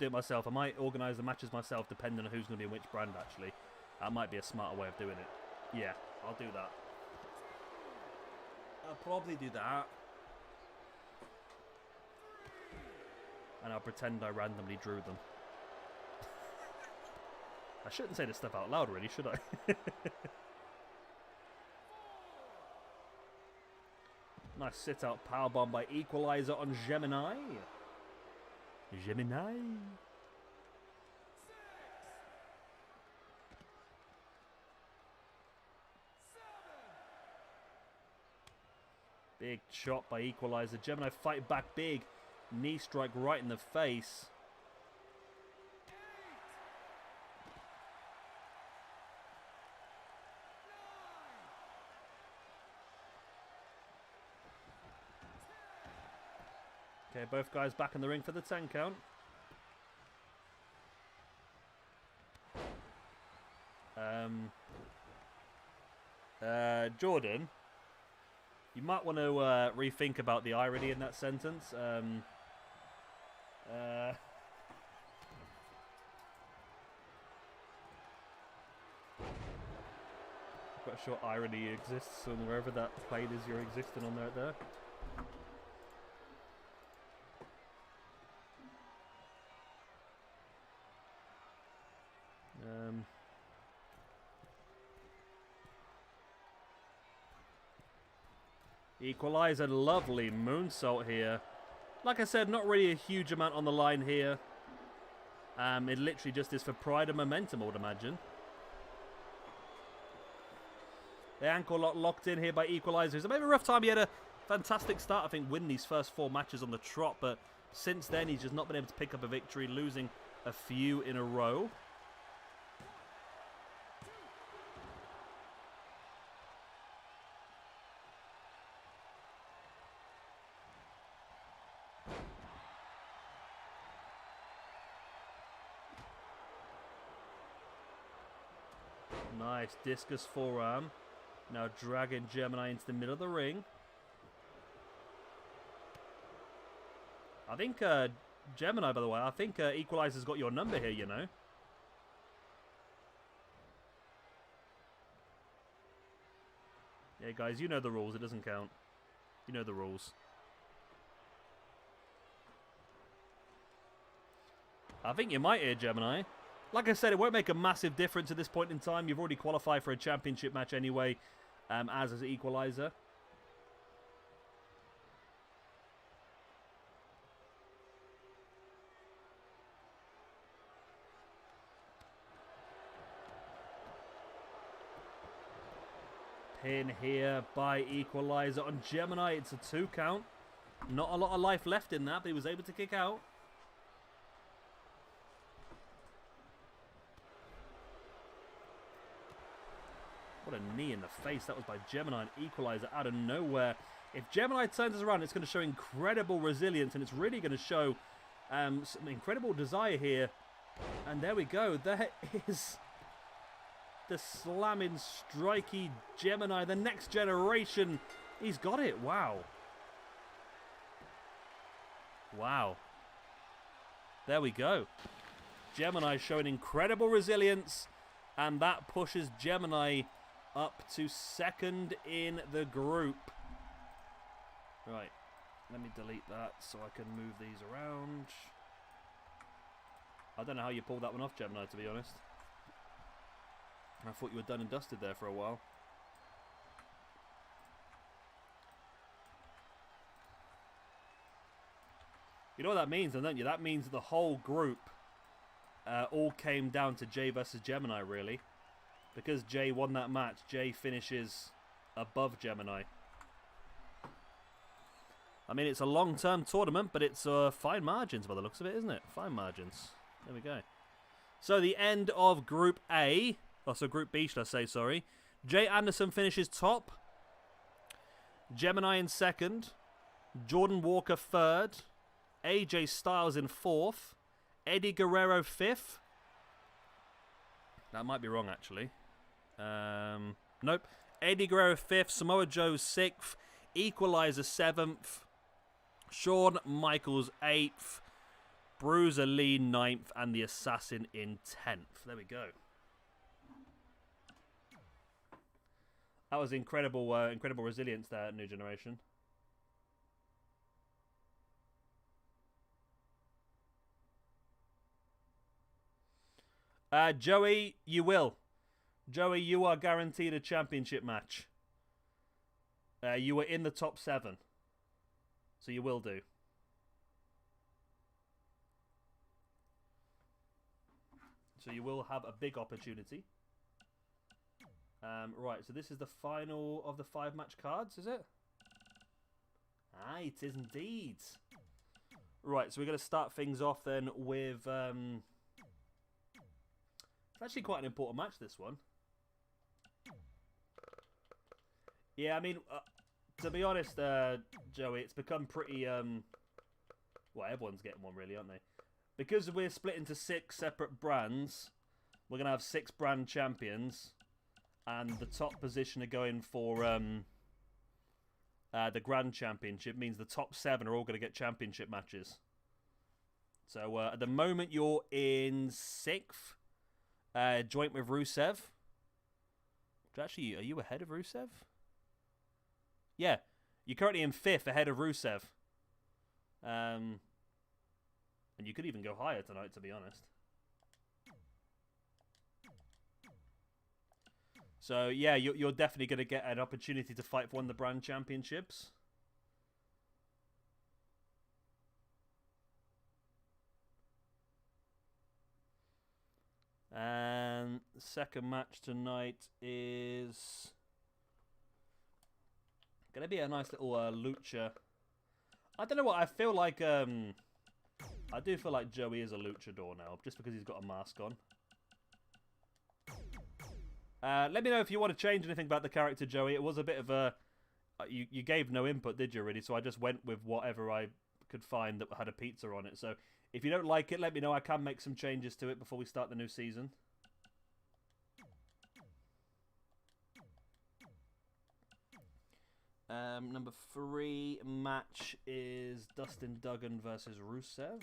do it myself. I might organise the matches myself depending on who's going to be in which brand, actually. That might be a smarter way of doing it. Yeah, I'll do that. I'll probably do that. And I'll pretend I randomly drew them. I shouldn't say this stuff out loud, really, should I? Nice sit-out powerbomb by Equalizer on Gemini. Gemini. Big chop by Equalizer. Gemini fight back big. Knee strike right in the face. Okay, both guys back in the ring for the 10 count. Jordan, you might want to rethink about the irony in that sentence. Quite sure irony exists on wherever that plane is you're existing on there. Equalizer, lovely moonsault here. Like I said, not really a huge amount on the line here. It literally just is for pride and momentum, I would imagine. The ankle lock locked in here by Equalizer. It's a bit of a rough time. He had a fantastic start, I think, winning these first 4 matches on the trot. But since then, he's just not been able to pick up a victory, losing a few in a row. Nice discus forearm. Now dragging GEMINI into the middle of the ring. I think GEMINI, by the way, I think Equalizer's got your number here, you know. Yeah, guys, you know the rules. It doesn't count. You know the rules. I think you might hear GEMINI. Like I said, it won't make a massive difference at this point in time. You've already qualified for a championship match anyway, as is Equalizer. Pin here by Equalizer on GEMINI. It's a 2 count. Not a lot of life left in that, but he was able to kick out. What a knee in the face that was by GEMINI, and Equalizer out of nowhere. If GEMINI turns us around, it's going to show incredible resilience, and it's really going to show some incredible desire here. And there we go. There is the slamming, strikey GEMINI, the next generation. He's got it. Wow. Wow. There we go. GEMINI showing incredible resilience, and that pushes GEMINI up to 2nd in the group. Right, let me delete that so I can move these around. I don't know how you pulled that one off, GEMINI, to be honest. I thought you were done and dusted there for a while. You know what that means, don't you? That means the whole group all came down to Jay versus GEMINI, really. Because Jay won that match, Jay finishes above GEMINI. I mean, it's a long-term tournament, but it's fine margins by the looks of it, isn't it? Fine margins. There we go. So the end of Group A. Oh, so Group B, should I say, sorry. Jay Anderson finishes top. GEMINI in 2nd. Jordan Walker 3rd. AJ Styles in 4th. Eddie Guerrero 5th. That might be wrong, actually. Nope. Eddie Guerrero 5th. Samoa Joe 6th. Equalizer 7th. Shawn Michaels 8th. Bruiser Lee 9th. And the Assassin in 10th. There we go. That was incredible, incredible resilience there at New Generation. Joey, you will. Joey, you are guaranteed a championship match. You were in the top 7. So you will do. So you will have a big opportunity. Right, so this is the final of the 5-match cards, is it? Ah, it is indeed. Right, so we're going to start things off then with... It's actually quite an important match, this one. Yeah, I mean, to be honest, Joey, it's become pretty... Well, everyone's getting one, really, aren't they? Because we're split into 6 separate brands, we're going to have 6 brand champions. and the top position are going for the Grand Championship, means the top 7 are all going to get championship matches. So at the moment you're in 6th, joint with Rusev. Actually, are you ahead of Rusev? Yeah, you're currently in 5th, ahead of Rusev. And you could even go higher tonight, to be honest. So yeah, you're definitely going to get an opportunity to fight for one of the brand championships. And the second match tonight is going to be a nice little lucha. I don't know what I feel like. I do feel like Joey is a luchador now, just because he's got a mask on. Let me know if you want to change anything about the character, Joey. It was a bit of a... You gave no input, did you, really? So I just went with whatever I could find that had a pizza on it. So if you don't like it, let me know. I can make some changes to it before we start the new season. Number 3 match is Dustin Duggan versus Rusev.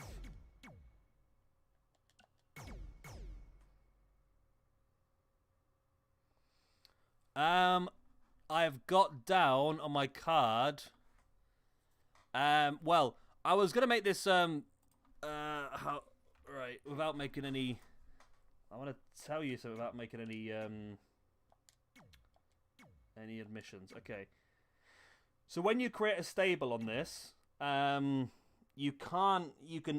I've got down on my card. Well, I was gonna make this right without making any. I want to tell you so without making any admissions. Okay. So when you create a stable on this, you can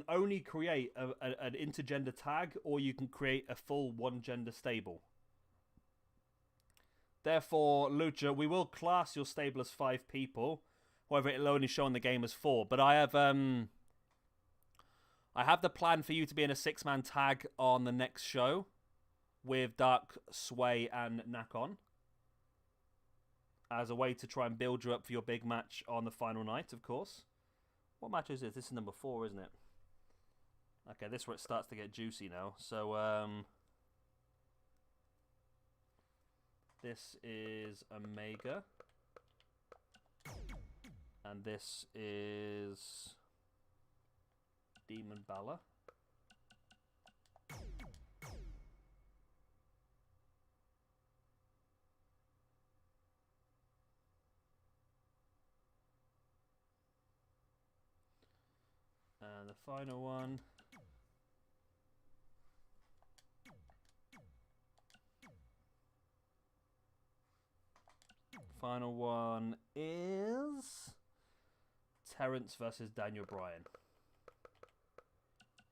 only create an intergender tag, or you can create a full one-gender stable. Therefore, Lucha, we will class your stable as 5 people. However, it'll only show in the game as 4. But I have the plan for you to be in a 6-man tag on the next show with Dark, SWE, and Nakon, as a way to try and build you up for your big match on the final night, of course. What match is this? This is number 4, isn't it? Okay, this is where it starts to get juicy now. So, this is Omega. And this is Demon Balor. And the final one. Final one is Terrence versus Daniel Bryan.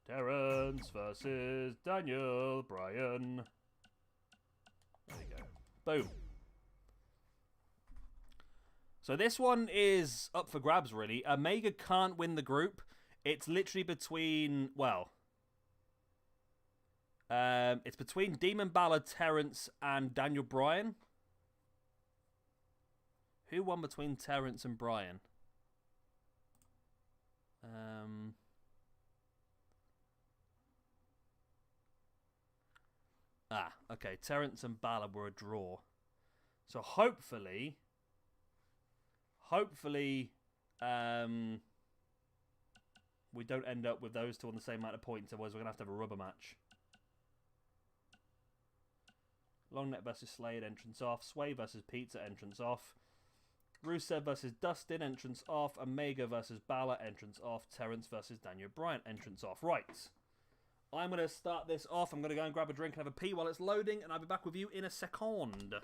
Terrence versus Daniel Bryan. There you go. Boom. So this one is up for grabs, really. Omega can't win the group. It's literally between, well, it's between Demon Balor, Terrence, and Daniel Bryan. Who won between Terrence and Bryan? Okay. Terrence and Balor were a draw. So hopefully, we don't end up with those two on the same amount of points. Otherwise, we're going to have a rubber match. Longneck versus Slade, entrance off. SWE versus Pizza, entrance off. Rusev versus Dustin, entrance off. Omega versus Balor, entrance off. Terrence versus Daniel Bryan, entrance off. Right. I'm going to start this off. I'm going to go and grab a drink and have a pee while it's loading, and I'll be back with you in a second.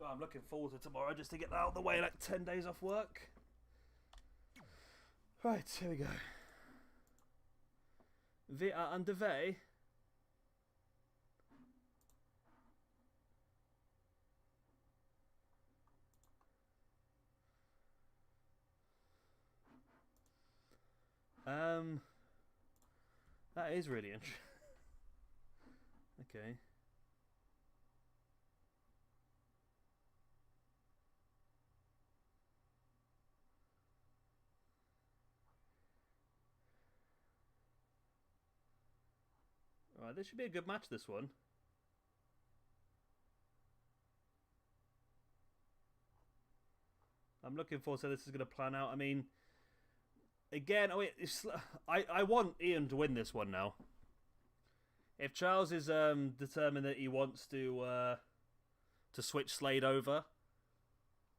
God, I'm looking forward to tomorrow just to get that out of the way, like 10 days off work. Right, here we go. We are underway. That is really interesting. Okay. Alright, this should be a good match, this one. I'm looking forward to how this is going to plan out. I mean, again, I want Ian to win this one now. If Charles is determined that he wants to switch Slade over,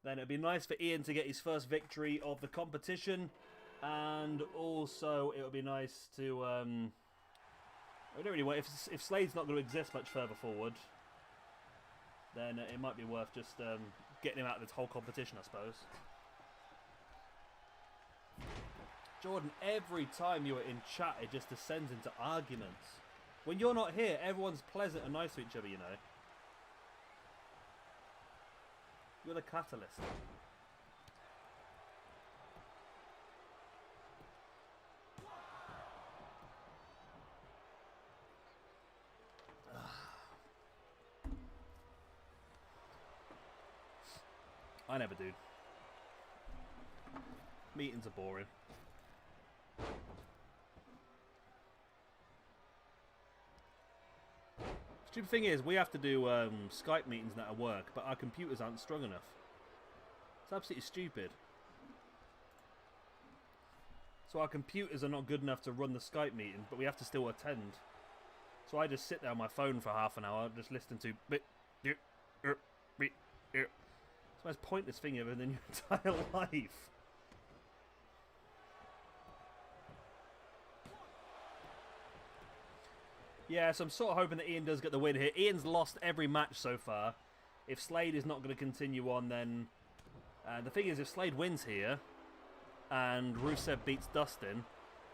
then it'd be nice for Ian to get his first victory of the competition, and also it would be nice to. I don't really want if Slade's not going to exist much further forward, then it might be worth just getting him out of this whole competition, I suppose. Jordan, every time you are in chat, it just descends into arguments. When you're not here, everyone's pleasant and nice to each other, you know. You're the catalyst. I never do. Meetings are boring. Stupid thing is, we have to do Skype meetings now at work, but our computers aren't strong enough. It's absolutely stupid. So our computers are not good enough to run the Skype meeting, but we have to still attend. So I just sit there on my phone for half an hour, just listening to... It's the most pointless thing ever in your entire life. Yeah, so I'm sort of hoping that Ian does get the win here. Ian's lost every match so far. If Slade is not going to continue on, then... the thing is, if Slade wins here, and Rusev beats Dustin,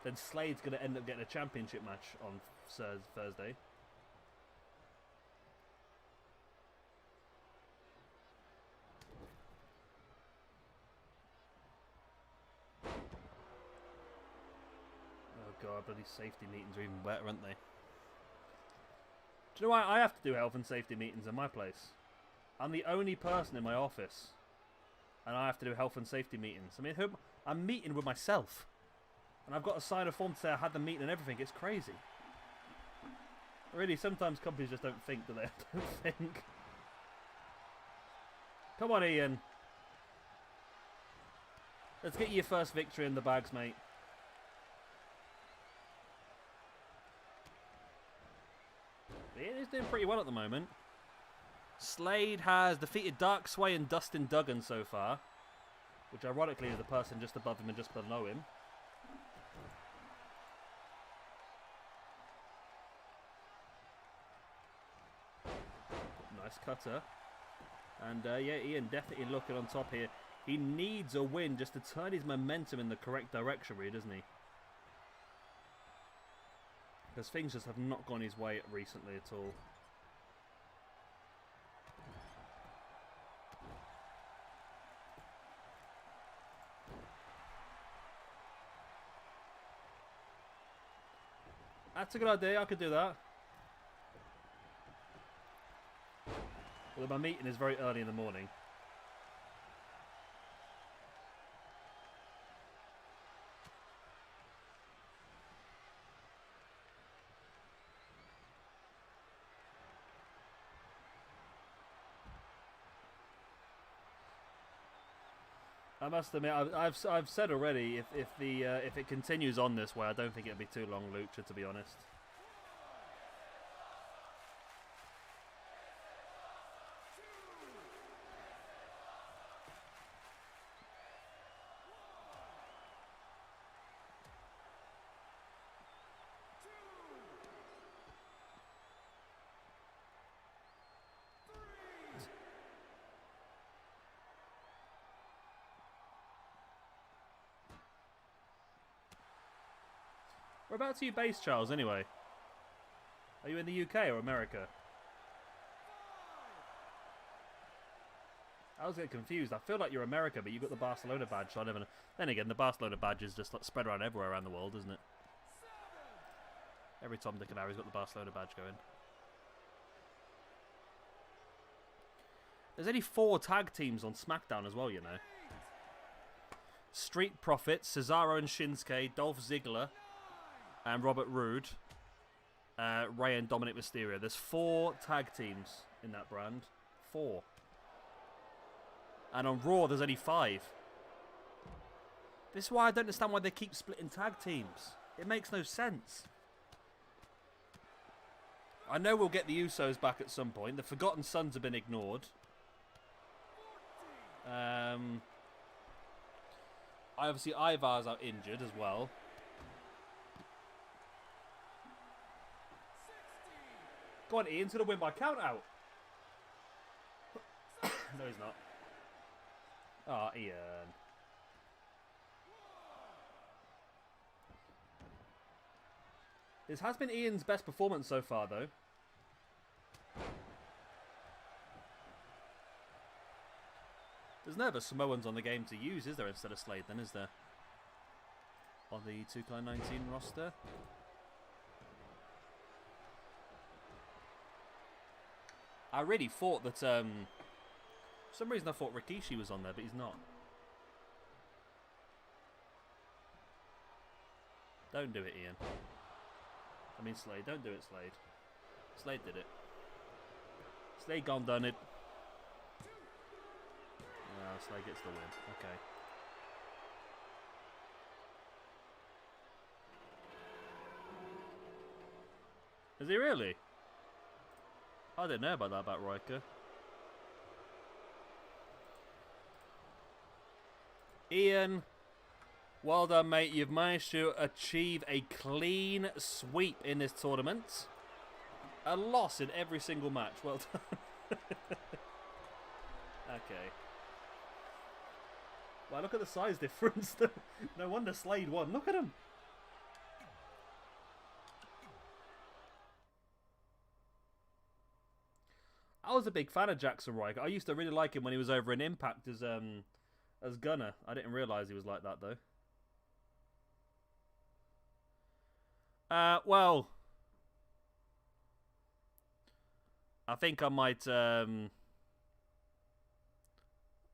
then Slade's going to end up getting a championship match on Thursday. Oh god, bloody safety meetings are even better, aren't they? Do you know why I have to do health and safety meetings in my place? I'm the only person in my office, and I have to do health and safety meetings. I mean, I'm meeting with myself, and I've got to sign a form to say I had the meeting and everything. It's crazy. Really, sometimes companies just don't think, do they? Don't think. Come on, Ian. Let's get your first victory in the bags, mate. Ian is doing pretty well at the moment. Slade has defeated Dark Sway and Dustin Duggan so far, which ironically is the person just above him and just below him. Nice cutter. And yeah, Ian definitely looking on top here. He needs a win just to turn his momentum in the correct direction, really, doesn't he? Because things just have not gone his way recently at all. That's a good idea, I could do that. Although my meeting is very early in the morning. I must admit, I've said already, if it continues on this way, I don't think it'll be too long, Lucha, to be honest. Whereabouts are you based, Charles, anyway? Are you in the UK or America? I was getting confused. I feel like you're America, but you've got the Barcelona badge, so I never know. Then again, the Barcelona badge is just like spread around everywhere around the world, isn't it? Every Tom, Dick and Harry's got the Barcelona badge going. There's only 4 tag teams on SmackDown as well, you know. Street Profits, Cesaro and Shinsuke, Dolph Ziggler, and Robert Roode, Rey and Dominic Mysterio. There's 4 tag teams in that brand. 4. And on Raw, there's only 5. This is why I don't understand why they keep splitting tag teams. It makes no sense. I know we'll get the Usos back at some point. The Forgotten Sons have been ignored. Obviously, Ivar's out injured as well. Go on, Ian's going to win by count out. No, he's not. Oh, Ian. This has been Ian's best performance so far, though. There's no other Samoans on the game to use, is there, instead of Slade, then, is there? On the 2K20 roster. I really thought that, for some reason I thought Rikishi was on there, but he's not. Don't do it, Ian. I mean Slade, don't do it, Slade. Slade did it. Slade gone done it. Oh, Slade gets the win. Okay. Is he really? I didn't know about that about Riker. Ian, well done, mate. You've managed to achieve a clean sweep in this tournament. A loss in every single match. Well done. Okay. Wow, look at the size difference. No wonder Slade won. Look at him. I was a big fan of Jackson Riker. I used to really like him when he was over in Impact as Gunner. I didn't realise he was like that, though. Well, I think I might, well,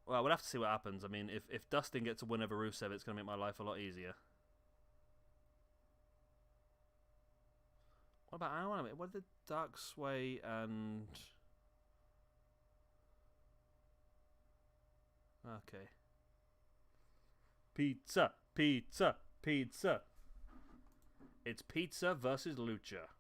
we'll have to see what happens. I mean, if Dustin gets a win over Rusev, it's going to make my life a lot easier. What about, I want to, what did Dark Sway and... Okay. Pizza, pizza, pizza. It's Pizza versus Lucha.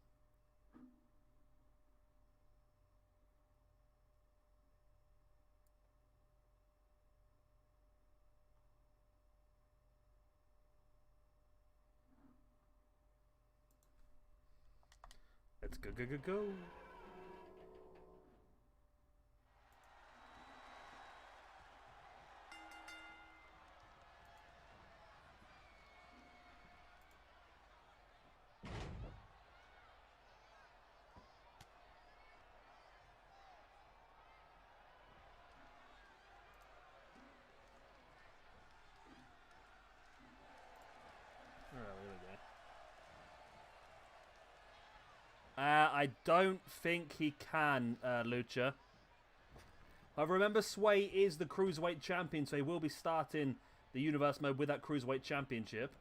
Let's go, go, go, go. I don't think he can, Lucha. I remember Sway is the Cruiserweight Champion, so he will be starting the Universe mode with that Cruiserweight Championship.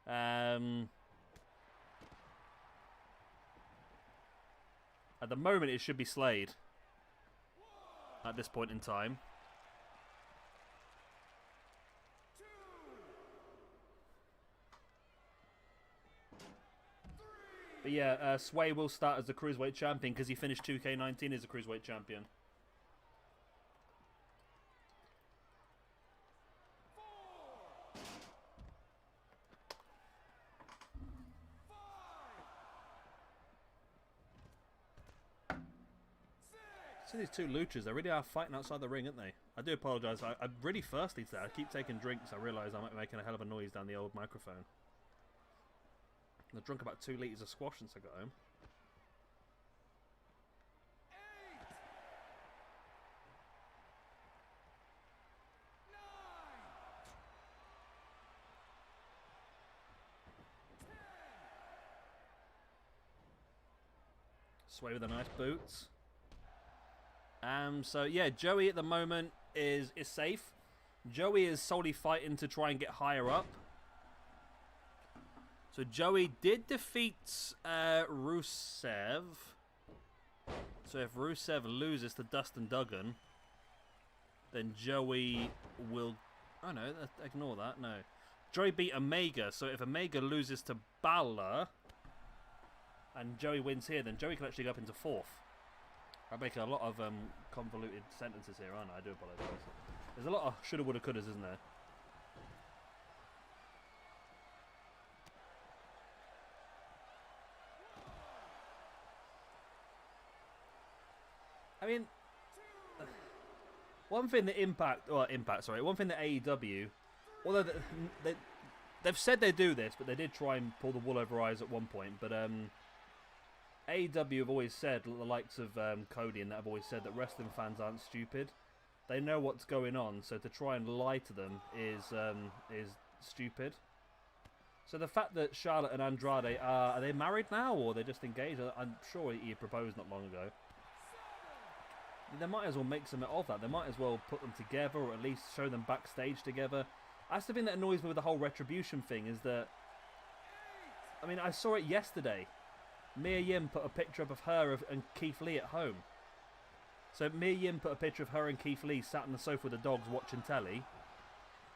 At the moment, it should be Slade. At this point in time. But yeah, Sway will start as the Cruiserweight Champion because he finished 2K19 as a Cruiserweight Champion. See these two luchas, they really are fighting outside the ring, aren't they? I do apologise, I'm really thirsty today. I keep taking drinks, I realise I might be making a hell of a noise down the old microphone. I drunk about 2 litres of squash since I got home. SWE with a nice boots. So yeah, Joey at the moment is safe. Joey is solely fighting to try and get higher up. So Joey did defeat Rusev. So if Rusev loses to Dustin Duggan, then Joey will... Oh no, ignore that, no. Joey beat Omega, so if Omega loses to Balor and Joey wins here, then Joey can actually go up into 4th. I'm making a lot of convoluted sentences here, aren't I? I do apologise. There's a lot of shoulda, woulda, couldas, isn't there? I mean, one thing that one thing that AEW, although they've said they do this, but they did try and pull the wool over eyes at one point, but AEW have always said, the likes of Cody and that have always said that wrestling fans aren't stupid. They know what's going on, so to try and lie to them is stupid. So the fact that Charlotte and Andrade are they married now, or they're just engaged? I'm sure he proposed not long ago. They might as well make something of that. They might as well put them together, or at least show them backstage together. That's the thing that annoys me with the whole Retribution thing, is that, I mean, I saw it yesterday. Mia Yim put a picture up of her and Keith Lee at home. So Mia Yim put a picture of her and Keith Lee sat on the sofa with the dogs watching telly.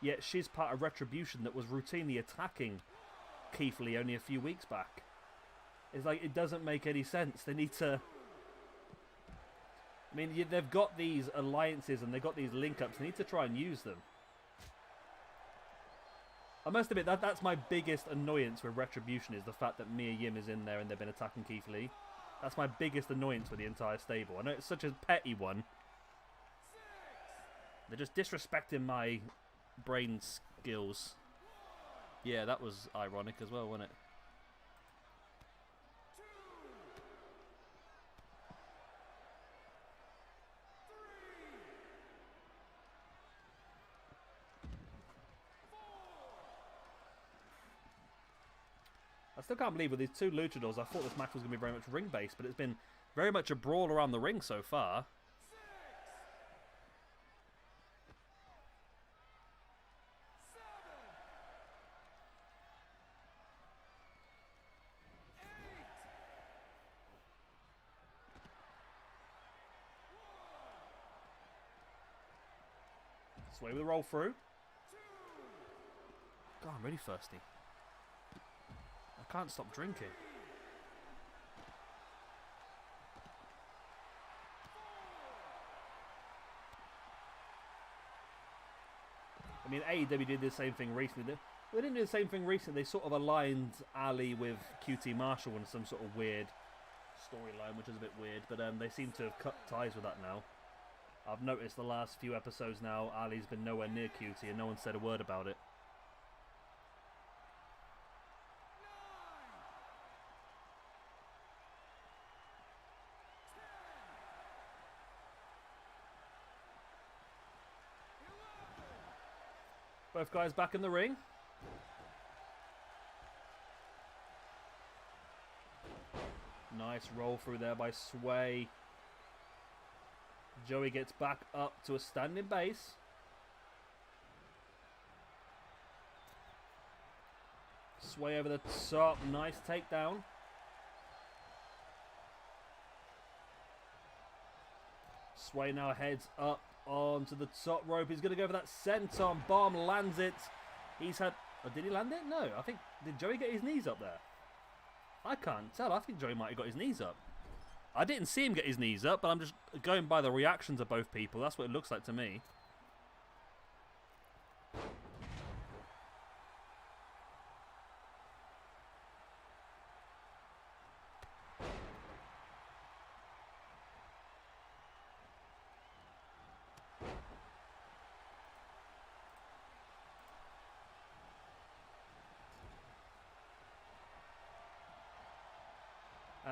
Yet she's part of Retribution that was routinely attacking Keith Lee only a few weeks back. It's like, it doesn't make any sense. They need to... I mean, they've got these alliances and they've got these link-ups. They need to try and use them. I must admit, that's my biggest annoyance with Retribution, is the fact that Mia Yim is in there and they've been attacking Keith Lee. That's my biggest annoyance with the entire stable. I know it's such a petty one. They're just disrespecting my brain skills. Yeah, that was ironic as well, wasn't it? I still can't believe with these two luchadors, I thought this match was going to be very much ring-based, but it's been very much a brawl around the ring so far. SWE with a roll through. God, I'm really thirsty. I can't stop drinking. I mean, AEW did the same thing recently. They didn't do the same thing recently. They sort of aligned Ali with QT Marshall in some sort of weird storyline, which is a bit weird. But they seem to have cut ties with that now. I've noticed the last few episodes now, Ali's been nowhere near QT and no one said a word about it. Both guys back in the ring. Nice roll through there by SWE. Joey gets back up to a standing base. SWE over the top. Nice takedown. SWE now heads up onto the top rope. He's going to go for that senton bomb. Lands it. He's had... Oh, did he land it? No. I think... Did Joey get his knees up there? I can't tell. I think Joey might have got his knees up. I didn't see him get his knees up, but I'm just going by the reactions of both people. That's what it looks like to me.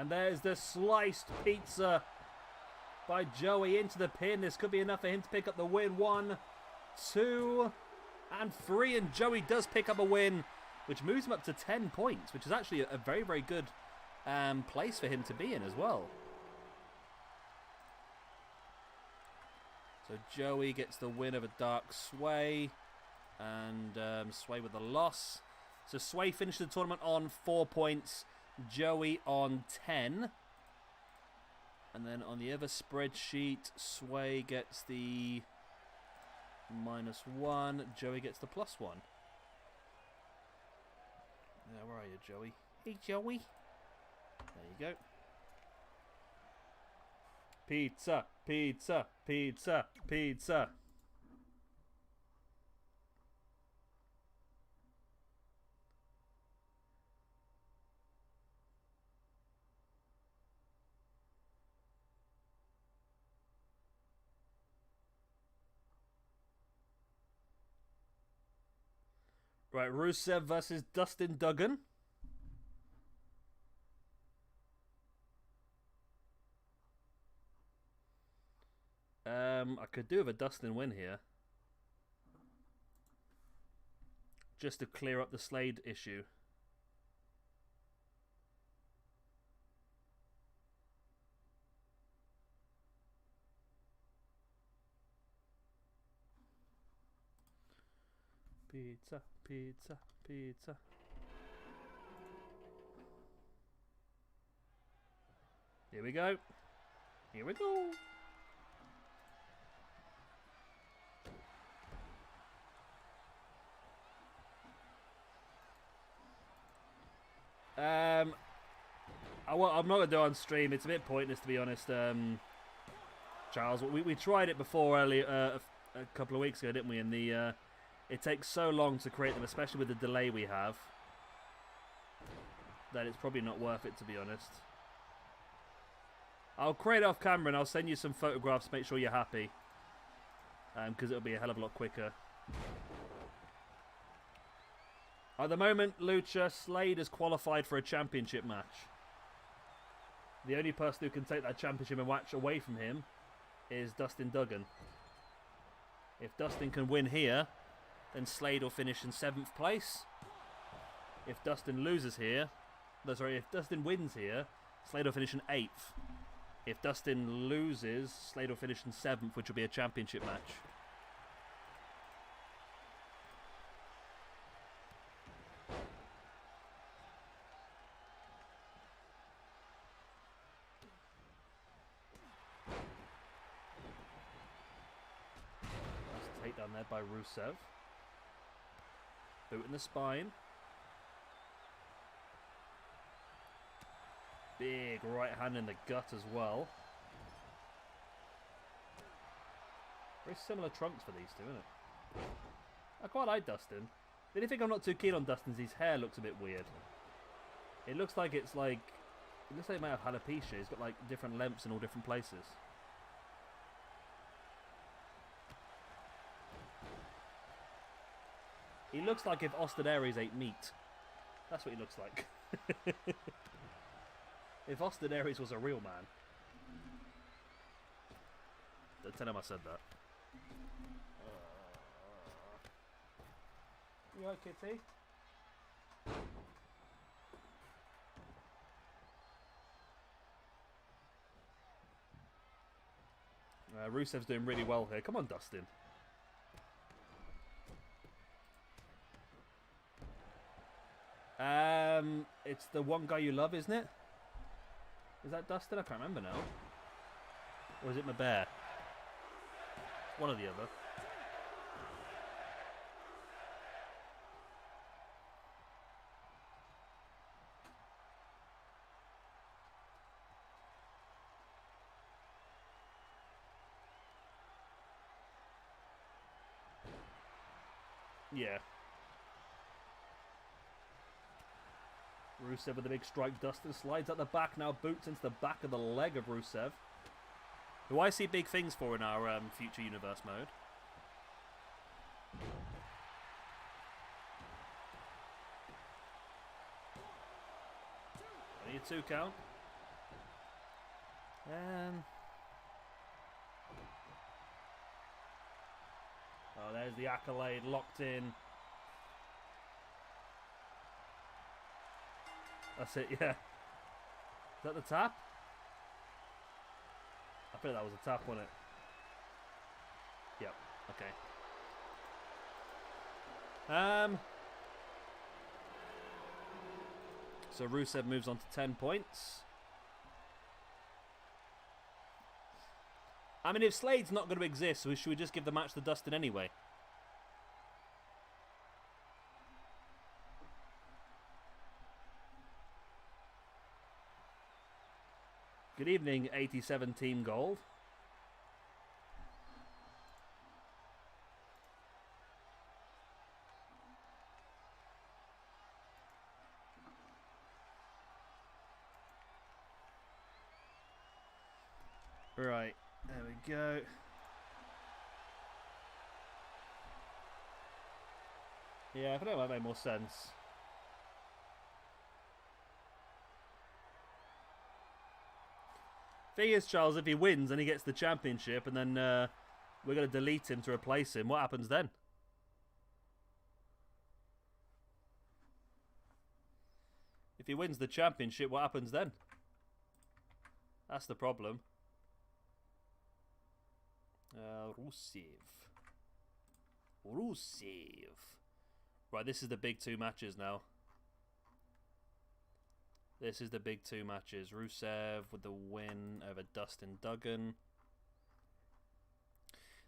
And there's the sliced pizza by Joey into the pin. This could be enough for him to pick up the win. 1, 2, and 3. And Joey does pick up a win, which moves him up to 10 points, which is actually a very, very good place for him to be in as well. So Joey gets the win over Dark SWE, and SWE with the loss. So SWE finished the tournament on 4 points, Joey on 10. And then on the other spreadsheet, SWE gets the -1, Joey gets the +1. Yeah, where are you, Joey? Hey, Joey. There you go. Pizza, pizza, pizza, pizza. Right, Rusev versus Dustin Duggan. I could do with a Dustin win here, just to clear up the Slade issue. Pizza, pizza, pizza. Here we go. Here we go. I'm not going to do it on stream. It's a bit pointless, to be honest, Charles. We tried it before earlier, a couple of weeks ago, didn't we? And it takes so long to create them, especially with the delay we have, that it's probably not worth it, to be honest. I'll create it off camera and I'll send you some photographs to make sure you're happy, because it'll be a hell of a lot quicker. At the moment, Lucha, Slade has qualified for a championship match. The only person who can take that championship match away from him is Dustin Duggan. If Dustin can win here, then Slade will finish in 7th place. If Dustin loses here, if Dustin wins here, Slade will finish in 8th. If Dustin loses, Slade will finish in 7th, which will be a championship match. Takedown there by Rusev. Boot in the spine. Big right hand in the gut as well. Very similar trunks for these two, isn't it? I quite like Dustin. The only thing I'm not too keen on Dustin's his hair looks a bit weird. It looks like it might have alopecia. He's got like different lengths in all different places. He looks like if Austin Aries ate meat. That's what he looks like. If Austin Aries was a real man. Don't tell him I said that. You alright, Kitty? Rusev's doing really well here. Come on, Dustin. It's the one guy you love, isn't it? Is that Dustin? I can't remember now. Or is it my bear? One or the other. Yeah. Rusev with a big strike. Dustin slides at the back now. Boots into the back of the leg of Rusev, who I see big things for in our future universe mode. Only a 2 count. Oh, there's the accolade locked in. That's it, yeah. Is that the tap? I feel that was a tap, wasn't it? Yep, okay. So Rusev moves on to 10 points. I mean, if Slade's not going to exist, so should we just give the match to Dustin anyway? Good evening, 87 Team Gold. Right, there we go. Yeah, I think that might make more sense. Thing is, Charles, if he wins and he gets the championship and then we're going to delete him to replace him, what happens then? If he wins the championship, what happens then? That's the problem. Rusev. Right, this is the big two matches now. This is the big two matches. Rusev with the win over Dustin Duggan.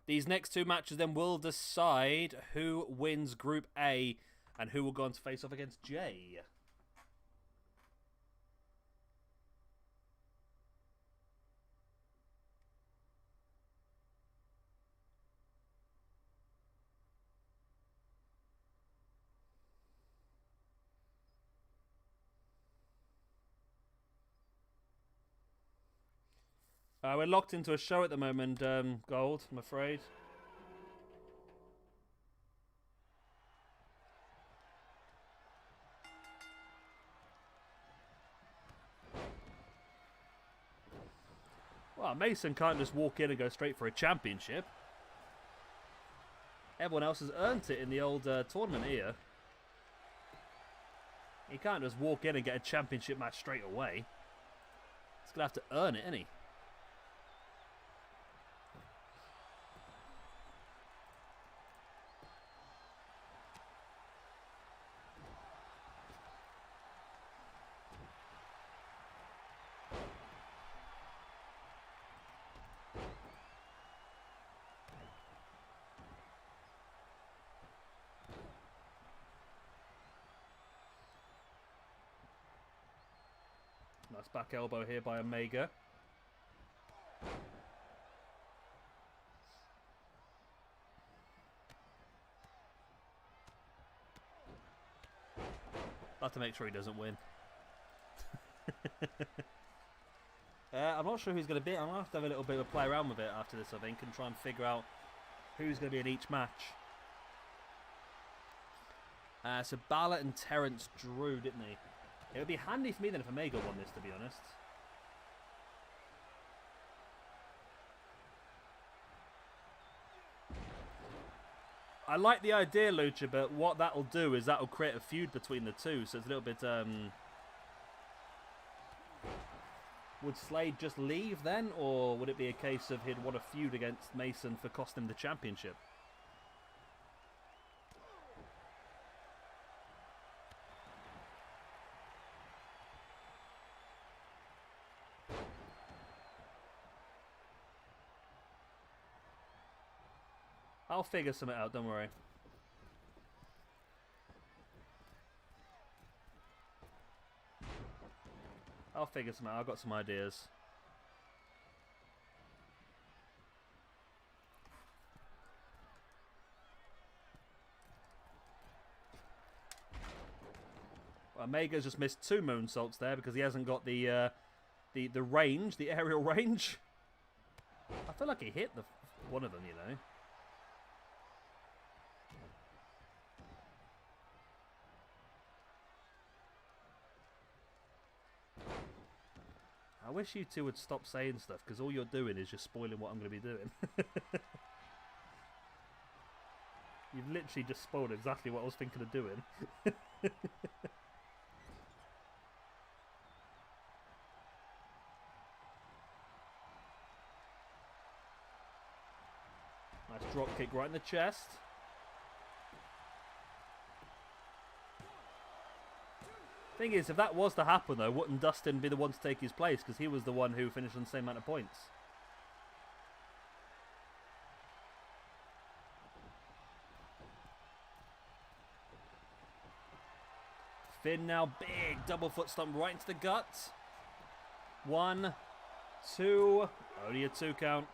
These next two matches then will decide who wins Group A and who will go on to face off against Jay. We're locked into a show at the moment, Gold, I'm afraid. Well, Mason can't just walk in and go straight for a championship. Everyone else has earned it in the old tournament here. He can't just walk in and get a championship match straight away. He's going to have to earn it, isn't he? Nice back elbow here by Omega. I'll have to make sure he doesn't win. I'm not sure who's going to be. I'm going to have a little bit of a play around with it after this, I think, and try and figure out who's going to be in each match. So Balor and Terrence Drew, didn't they? It would be handy for me then if Omega won this, to be honest. I like the idea, Lucha, but what that'll do is that'll create a feud between the two, so it's a little bit, Would Slade just leave then, or would it be a case of he'd want a feud against Mason for costing him the championship? I'll figure something out, don't worry. I'll figure something out, I've got some ideas. Omega's just missed 2 moonsaults there because he hasn't got the range, the aerial range. I feel like he hit one of them, you know. wish you two would stop saying stuff, because all you're doing is just spoiling what I'm going to be doing. You've literally just spoiled exactly what I was thinking of doing. Nice drop kick right in the chest. Thing is, if that was to happen though, wouldn't Dustin be the one to take his place? Because he was the one who finished on the same amount of points. Finn now big double foot stomp right into the gut. 1, 2, only a 2 count.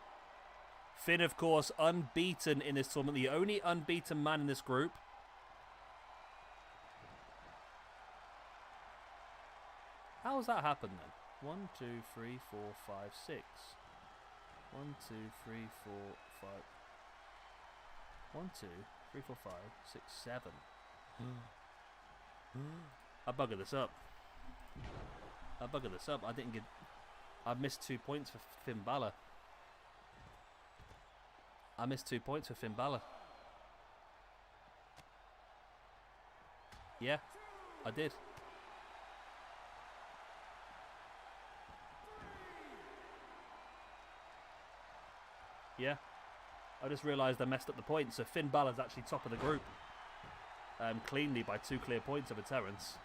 Finn, of course, unbeaten in this tournament, the only unbeaten man in this group. How has that happened then? 1, 2, 3, 4, 5, 6. 1, 2, 3, 4, 5. 1, 2, 3, 4, 5, 6, 7. I buggered this up. I didn't get. I missed 2 points for Finn Balor. Yeah, I did. Yeah, I just realised I messed up the points. So Finn Balor's actually top of the group. Cleanly by 2 clear points over Terrence.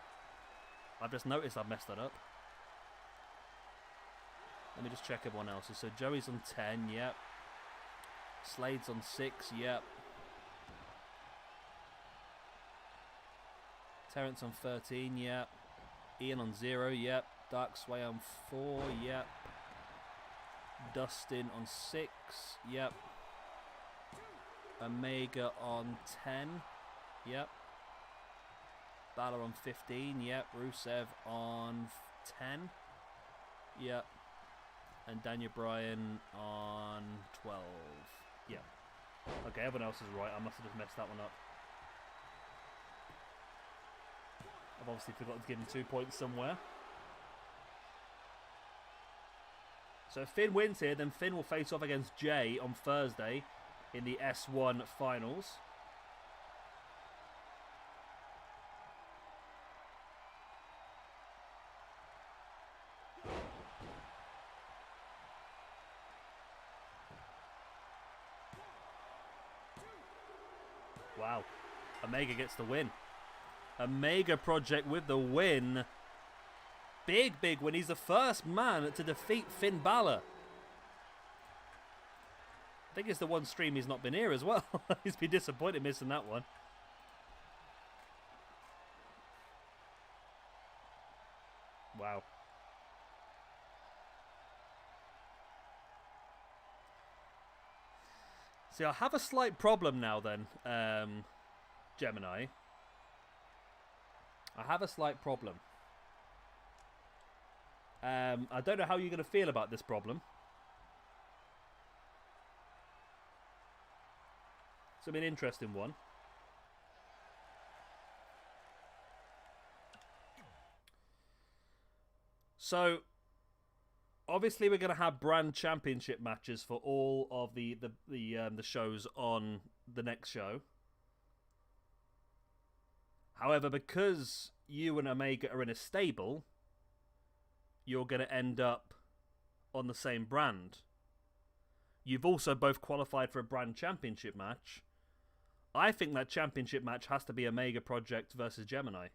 I've just noticed I've messed that up. Let me just check everyone else's. So Joey's on 10, yep. Slade's on 6, yep. Terrence on 13, yep. Ian on 0, yep. Dark Sway on 4, yep. Dustin on 6, yep. Omega on 10, yep. Balor on 15, yep. Rusev on 10, yep. And Daniel Bryan on 12, yep. Okay, everyone else is right. I must have just messed that one up. I've obviously forgotten to give him 2 points somewhere. So if Finn wins here, then Finn will face off against Jay on Thursday in the S1 finals. Wow. Omega gets the win. Omega Project with the win. Big win. He's the first man to defeat Finn Balor. I think it's the one stream he's not been here as well. He's been disappointed missing that one. Wow. See, I have a slight problem now then, Gemini. I have a slight problem. I don't know how you're going to feel about this problem. It's going to be an interesting one. So, obviously we're going to have brand championship matches for all of the shows on the next show. However, because you and Omega are in a stable, you're going to end up on the same brand. You've also both qualified for a brand championship match. I think that championship match has to be Omega Project versus Gemini.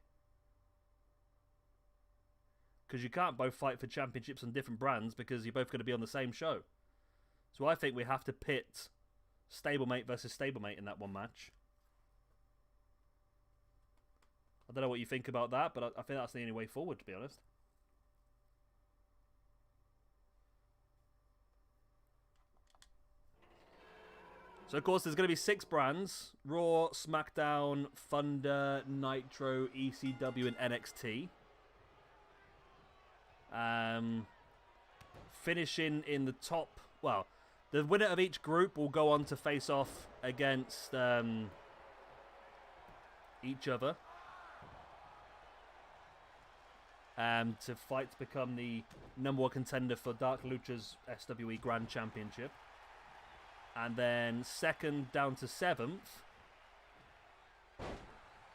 Because you can't both fight for championships on different brands because you're both going to be on the same show. So I think we have to pit stablemate versus stablemate in that one match. I don't know what you think about that, but I think that's the only way forward, to be honest. So, of course, there's going to be 6 brands. Raw, SmackDown, Thunder, Nitro, ECW, and NXT. Finishing in the top... Well, the winner of each group will go on to face off against each other to fight to become the #1 contender for Dark Lucha's SWE Grand Championship. And then 2nd down to 7th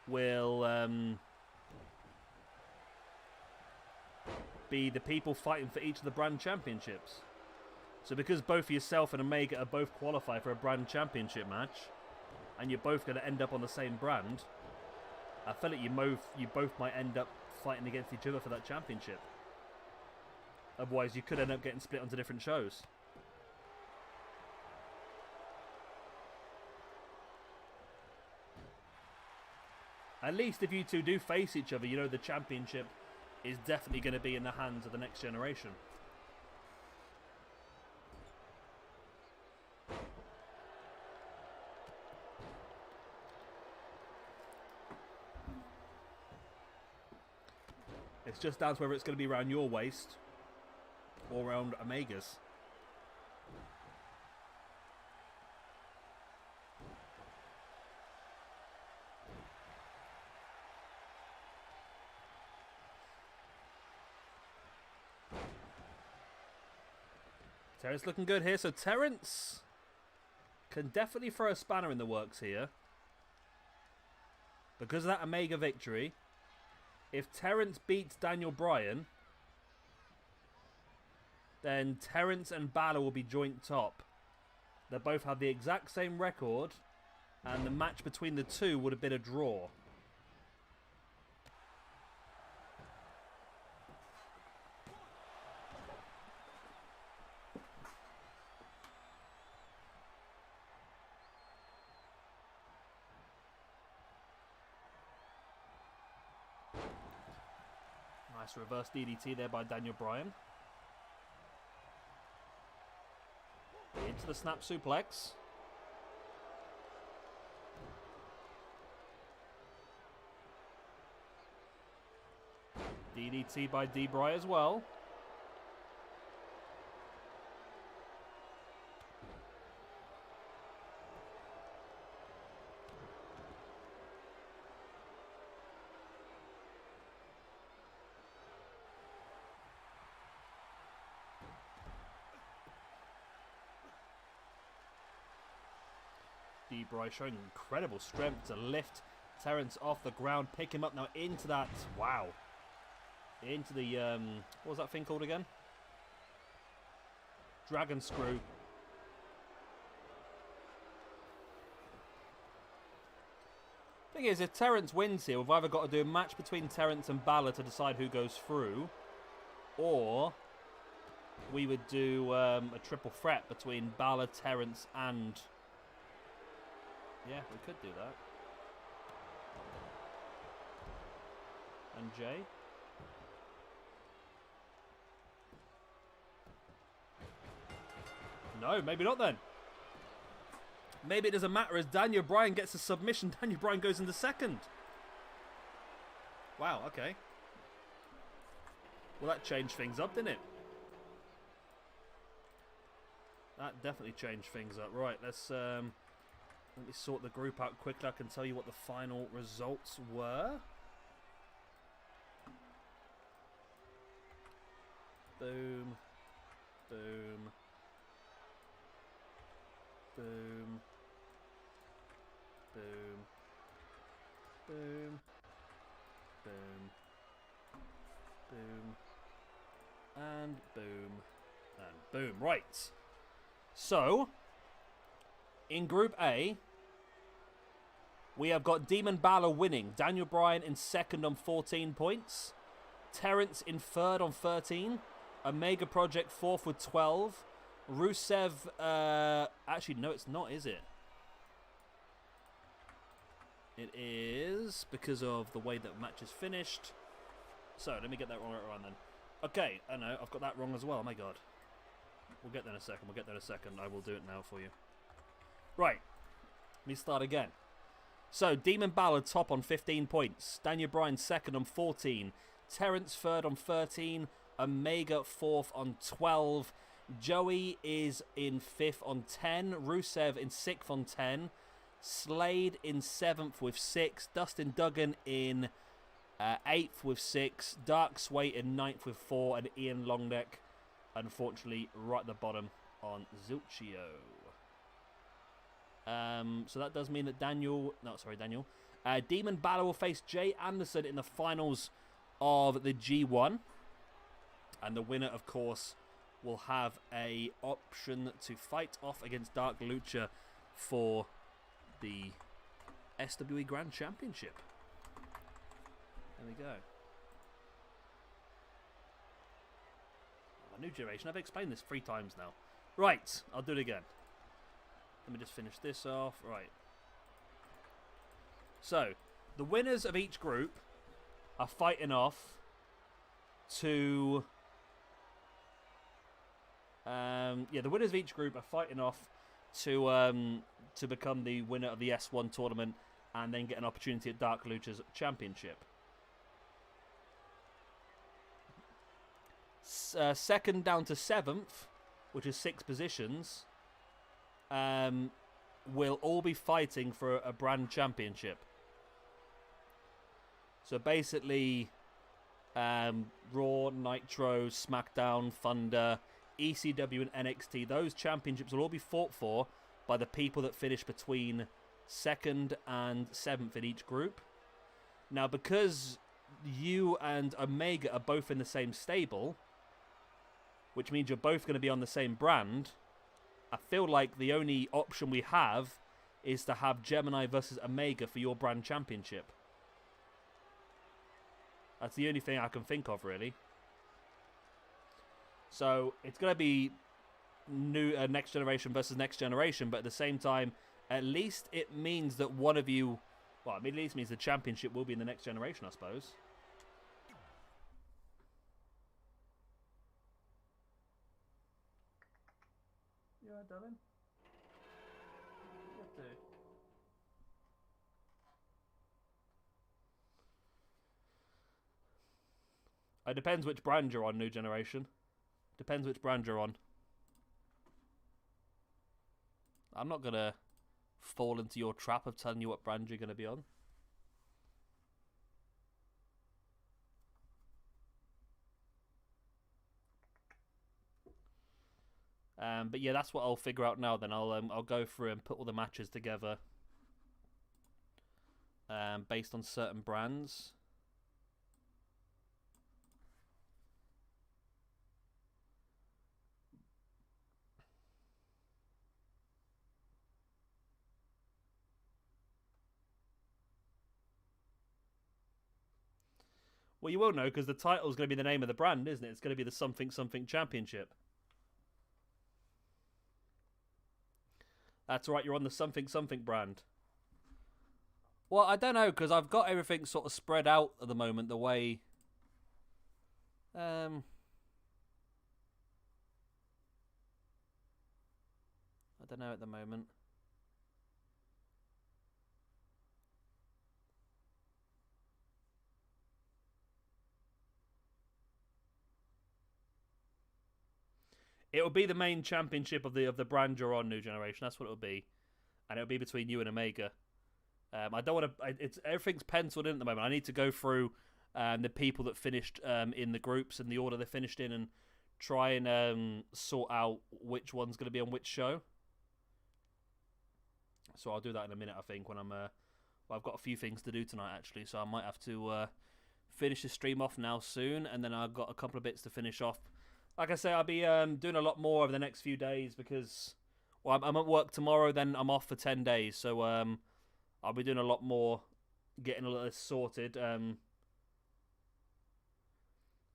will be the people fighting for each of the brand championships. So because both yourself and Omega are both qualified for a brand championship match, and you're both going to end up on the same brand, I feel like you both might end up fighting against each other for that championship. Otherwise, you could end up getting split onto different shows. At least if you two do face each other, you know the championship is definitely going to be in the hands of the next generation. It's just down to whether it's going to be around your waist or around Omega's. Terrence looking good here. So Terrence can definitely throw a spanner in the works here. Because of that Omega victory, if Terrence beats Daniel Bryan, then Terrence and Balor will be joint top. They both have the exact same record, and the match between the two would have been a draw. Nice reverse DDT there by Daniel Bryan. Into the snap suplex. DDT by D-Bry as well. D-Bry showing incredible strength to lift Terrence off the ground, pick him up now into that, wow, into the, what was that thing called again? Dragon screw. Thing is, if Terrence wins here, we've either got to do a match between Terrence and Balor to decide who goes through, or we would do a triple threat between Balor, Terrence, and... yeah, we could do that. And Jay. No, maybe not then. Maybe it doesn't matter as Daniel Bryan gets a submission. Daniel Bryan goes into 2nd. Wow, okay. Well, that changed things up, didn't it? That definitely changed things up. Right, let's... let me sort the group out quickly. I can tell you what the final results were. Boom. Boom. Boom. Boom. Boom. Boom. Boom. And boom. And boom. Right. So... in Group A, we have got Demon Balor winning. Daniel Bryan in 2nd on 14 points. Terrence in 3rd on 13. Omega Project 4th with 12. Rusev, actually, no, it's not, is it? It is because of the way that the match is finished. So, let me get that wrong then. Okay, I know, I've got that wrong as well. Oh my god. We'll get there in a second. We'll get there in a second. I will do it now for you. Right, let me start again. So, Demon Balor top on 15 points. Daniel Bryan 2nd on 14. Terrence 3rd on 13. Omega 4th on 12. Joey is in 5th on 10. Rusev in 6th on 10. Slade in 7th with 6. Dustin Duggan in 8th with 6. Dark SWE in 9th with 4. And Ian Longneck, unfortunately, right at the bottom on Zilchio. So that does mean that Daniel... No, sorry, Daniel. Demon Balor will face Jay Anderson in the finals of the G1. And the winner, of course, will have a option to fight off against Dark Lucha for the SWE Grand Championship. There we go. A new generation. I've explained this 3 times now. Right, I'll do it again. Let me just finish this off. Right. So, the winners of each group are fighting off to... the winners of each group are fighting off to become the winner of the S1 tournament and then get an opportunity at Dark Lucha's championship. Second down to 7th, which is 6 positions, will all be fighting for a brand championship. So basically, Raw, Nitro, SmackDown, Thunder, ECW and NXT, those championships will all be fought for by the people that finish between 2nd and 7th in each group. Now, because you and Omega are both in the same stable, which means you're both going to be on the same brand, I feel like the only option we have is to have GEMINI versus Omega for your brand championship. That's the only thing I can think of, really. So it's going to be new next generation versus next generation, but at the same time, at least it means that one of you, well, at least means the championship will be in the next generation, I suppose. You alright, darling? What do? It depends which brand you're on, new generation. Depends which brand you're on. I'm not going to fall into your trap of telling you what brand you're going to be on. But yeah, that's what I'll figure out now. Then I'll go through and put all the matches together based on certain brands. Well, you will know because the title is going to be the name of the brand, isn't it? It's going to be the something something championship. That's right, you're on the something something brand. Well, I don't know because I've got everything sort of spread out at the moment the way... I don't know at the moment. It will be the main championship of the brand you're on, new generation. That's what it will be, and it'll be between you and Omega. I don't want to. It's everything's penciled in at the moment. I need to go through the people that finished in the groups and the order they finished in, and try and sort out which one's going to be on which show. So I'll do that in a minute. I think when I'm. Well, I've got a few things to do tonight actually, so I might have to finish the stream off now soon, and then I've got a couple of bits to finish off. Like I say, I'll be doing a lot more over the next few days because, well, I'm at work tomorrow, then I'm off for 10 days. So I'll be doing a lot more, getting all this sorted.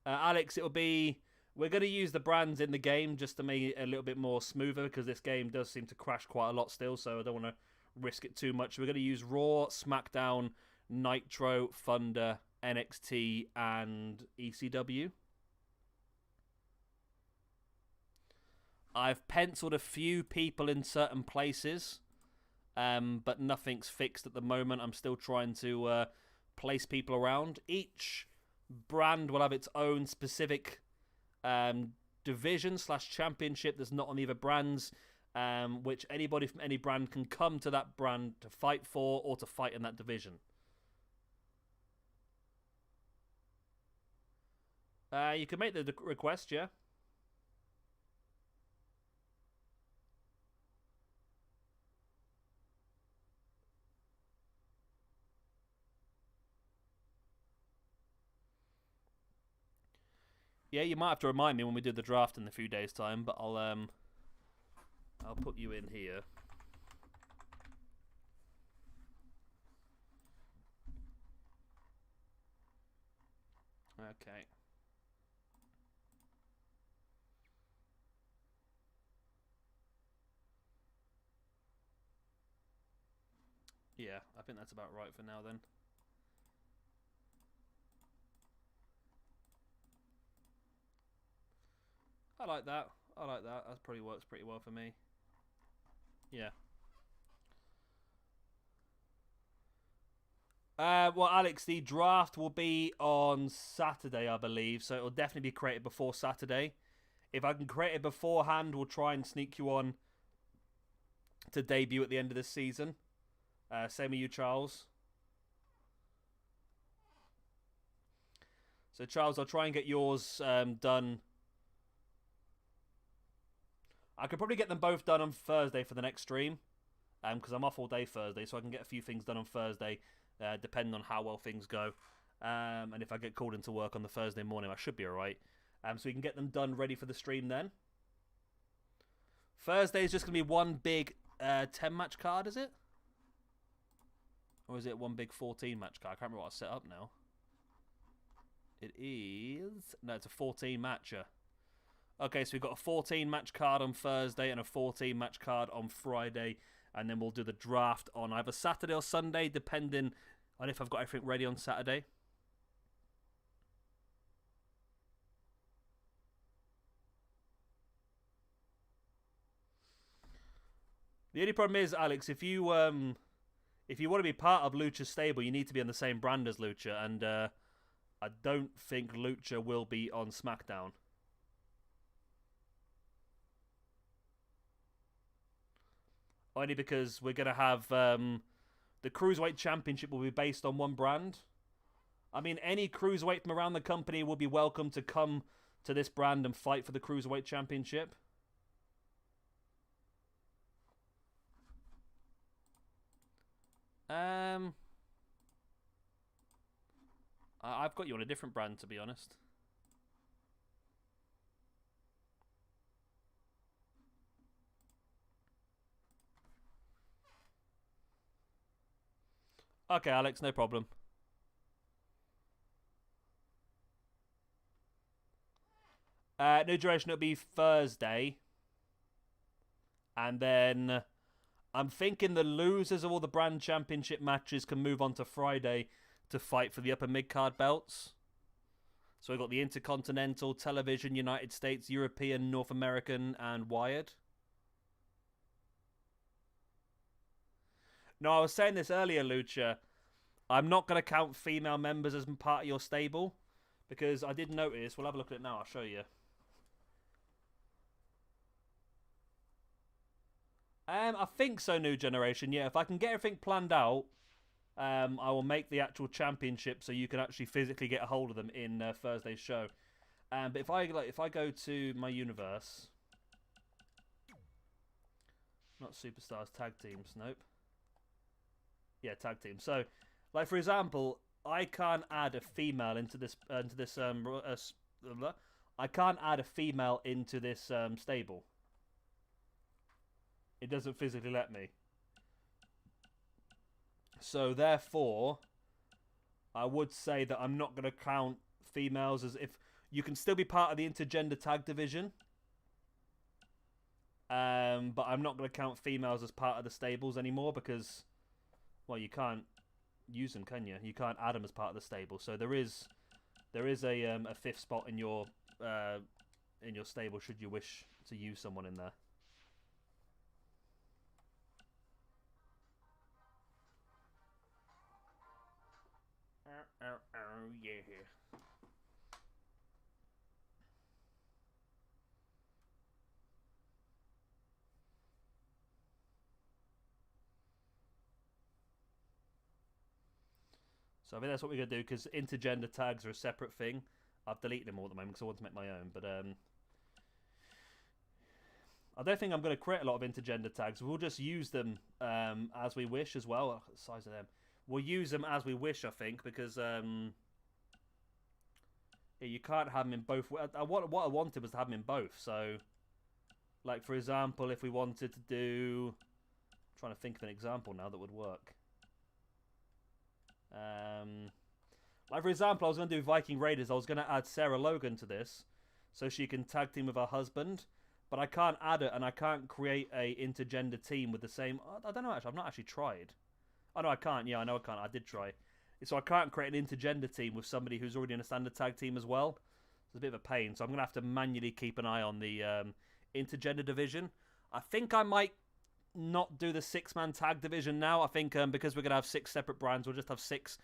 Alex, it'll be... We're going to use the brands in the game just to make it a little bit more smoother because this game does seem to crash quite a lot still, so I don't want to risk it too much. We're going to use Raw, SmackDown, Nitro, Thunder, NXT, and ECW. I've penciled a few people in certain places, but nothing's fixed at the moment. I'm still trying to place people around. Each brand will have its own specific division/championship that's not on the other brands, which anybody from any brand can come to that brand to fight for or to fight in that division. You can make the request, yeah. Yeah, you might have to remind me when we do the draft in a few days' time, but I'll put you in here. Okay. Yeah, I think that's about right for now then. I like that. I like that. That probably works pretty well for me. Yeah. Well, Alex, the draft will be on Saturday, I believe, so it'll definitely be created before Saturday. If I can create it beforehand, we'll try and sneak you on to debut at the end of this season. Same with you, Charles. So, Charles, I'll try and get yours done. I could probably get them both done on Thursday for the next stream, because I'm off all day Thursday, so I can get a few things done on Thursday, depending on how well things go. And if I get called into work on the Thursday morning, I should be alright. So we can get them done ready for the stream then. Thursday is just going to be one big 10-match card, is it? Or is it one big 14-match card? I can't remember what I set up now. It is... No, it's a 14-matcher. Okay, so we've got a 14-match card on Thursday and a 14-match card on Friday. And then we'll do the draft on either Saturday or Sunday, depending on if I've got everything ready on Saturday. The only problem is, Alex, if you want to be part of Lucha's stable, you need to be on the same brand as Lucha, and I don't think Lucha will be on SmackDown. Only because we're going to have the Cruiserweight Championship will be based on one brand. I mean, any Cruiserweight from around the company will be welcome to come to this brand and fight for the Cruiserweight Championship. I've got you on a different brand, to be honest. Okay, Alex, no problem. New duration, it'll be Thursday. And then I'm thinking the losers of all the brand championship matches can move on to Friday to fight for the upper mid-card belts. So we've got the Intercontinental, Television, United States, European, North American, and Wired. No, I was saying this earlier, Lucha. I'm not going to count female members as part of your stable, because I did notice, we'll have a look at it now, I'll show you. I think so, New Generation, yeah. If I can get everything planned out, I will make the actual championship so you can actually physically get a hold of them in Thursday's show. But if I go to my universe, not superstars, tag teams, nope. Yeah, tag team. So, like for example, I can't add a female into this I can't add a female into this stable. It doesn't physically let me. So therefore, I would say that I'm not going to count females as if you can still be part of the intergender tag division. But I'm not going to count females as part of the stables anymore because, well, you can't use them, can you? You can't add them as part of the stable. So there is a fifth spot in your stable should you wish to use someone in there. Yeah. So I think that's what we're going to do because intergender tags are a separate thing. I've deleted them all at the moment because I want to make my own. But I don't think I'm going to create a lot of intergender tags. We'll just use them as we wish as well. Look at the size of them. We'll use them as we wish, I think, because yeah, you can't have them in both. What I wanted was to have them in both. So, like, for example, if we wanted to do... I'm trying to think of an example now that would work. Like, for example, I was going to do Viking Raiders. I was going to add Sarah Logan to this so she can tag team with her husband. But I can't add it, and I can't create a intergender team with the same... I don't know, actually. I've not actually tried. Oh, no, I can't. Yeah, I know I can't. I did try. So I can't create an intergender team with somebody who's already in a standard tag team as well. It's a bit of a pain. So I'm going to have to manually keep an eye on the intergender division. I think I might not do the 6-man tag division now. I think because we're going to have 6 separate brands, we'll just have 6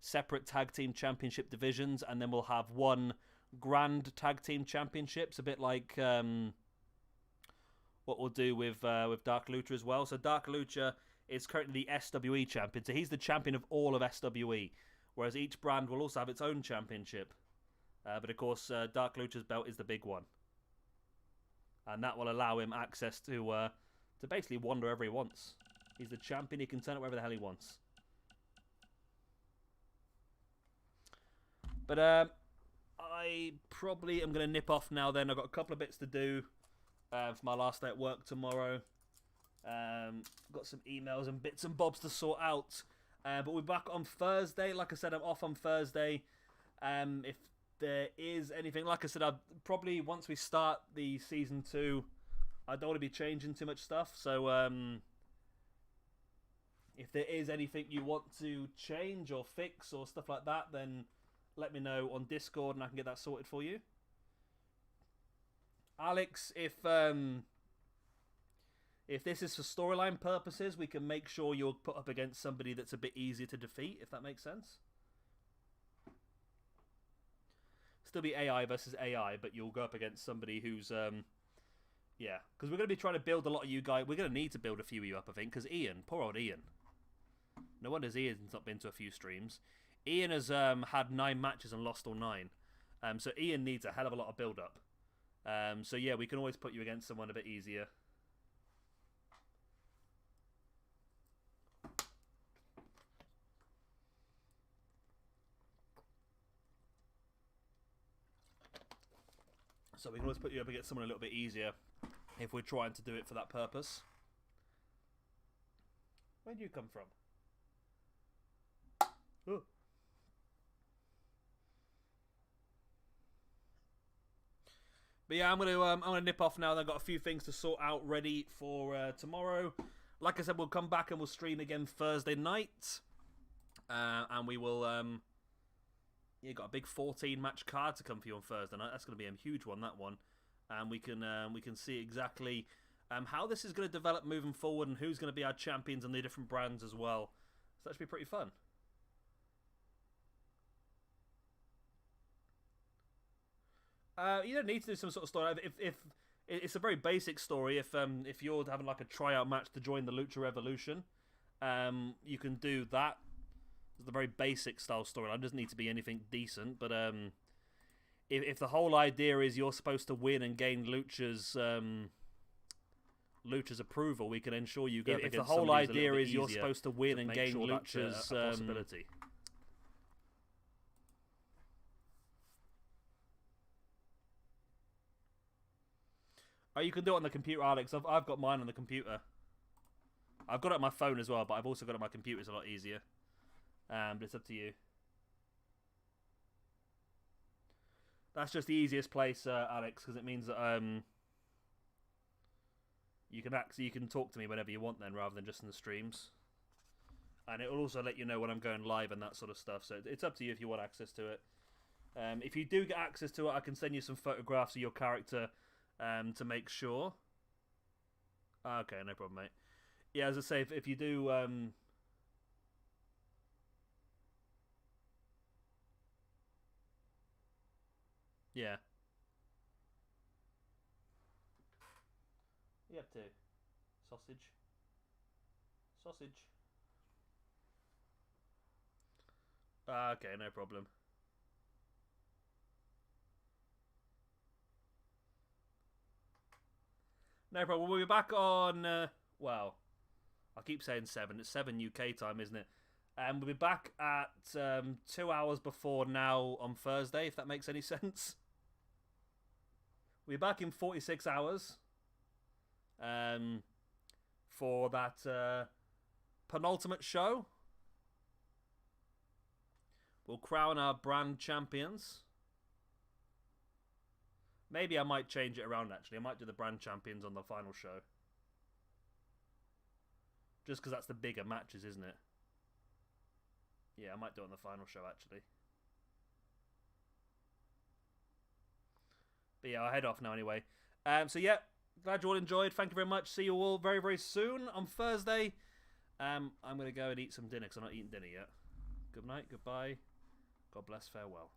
separate tag team championship divisions, and then we'll have 1 grand tag team championships, a bit like... what we'll do with Dark Lucha as well. So Dark Lucha is currently the SWE champion. So he's the champion of all of SWE. Whereas each brand will also have its own championship. But of course, Dark Lucha's belt is the big one. And that will allow him access to basically wander wherever he wants. He's the champion. He can turn it wherever the hell he wants. But I probably am going to nip off now then. I've got a couple of bits to do. For my last day at work tomorrow. Got some emails and bits and bobs to sort out. But we're back on Thursday. Like I said, I'm off on Thursday. If there is anything, like I said, I'll probably, once we start the Season 2, I don't want to be changing too much stuff. So, if there is anything you want to change or fix or stuff like that, then let me know on Discord and I can get that sorted for you. Alex, if this is for storyline purposes, we can make sure you're put up against somebody that's a bit easier to defeat, if that makes sense. Still be AI versus AI, but you'll go up against somebody who's, yeah. Because we're going to be trying to build a lot of you guys. We're going to need to build a few of you up, I think, because Ian, poor old Ian. No wonder Ian's not been to a few streams. Ian has had 9 matches and lost all 9. So Ian needs a hell of a lot of build-up. So yeah, we can always put you against someone a bit easier. So we can always put you up against someone a little bit easier if we're trying to do it for that purpose. Where do you come from? Oh. But yeah, I'm gonna nip off now. I've got a few things to sort out ready for tomorrow. Like I said, we'll come back and we'll stream again Thursday night, and we will. Yeah, got a big 14-match card to come for you on Thursday night. That's going to be a huge one. That one, and we can see exactly how this is going to develop moving forward and who's going to be our champions and the different brands as well. So that should be pretty fun. You don't need to do some sort of story. If it's a very basic story, if you're having like a tryout match to join the Lucha Revolution, you can do that. It's the very basic style storyline. It doesn't need to be anything decent, but if the whole idea is you're supposed to win and gain Lucha's approval, we can ensure you go up against somebody who's a little bit easier. If the whole idea is you're supposed to win and gain Lucha's possibility. Oh, you can do it on the computer, Alex. I've got mine on the computer. I've got it on my phone as well, but I've also got it on my computer. It's a lot easier. But it's up to you. That's just the easiest place, Alex, because it means that you can talk to me whenever you want then, rather than just in the streams. And it will also let you know when I'm going live and that sort of stuff. So it's up to you if you want access to it. If you do get access to it, I can send you some photographs of your character to make sure. Okay, no problem, mate. Yeah, as I say, if you do... Yeah. What are you up to? Sausage. Sausage. Okay, no problem. No problem. We'll be back on, well, I keep saying 7. It's 7 UK time, isn't it? And we'll be back at 2 hours before now on Thursday, if that makes any sense. We'll be back in 46 hours for that penultimate show. We'll crown our brand champions. Maybe I might change it around, actually. I might do the brand champions on the final show. Just because that's the bigger matches, isn't it? Yeah, I might do it on the final show, actually. But yeah, I'll head off now anyway. So yeah, glad you all enjoyed. Thank you very much. See you all very, very soon on Thursday. I'm going to go and eat some dinner because I'm not eating dinner yet. Good night, goodbye. God bless, farewell.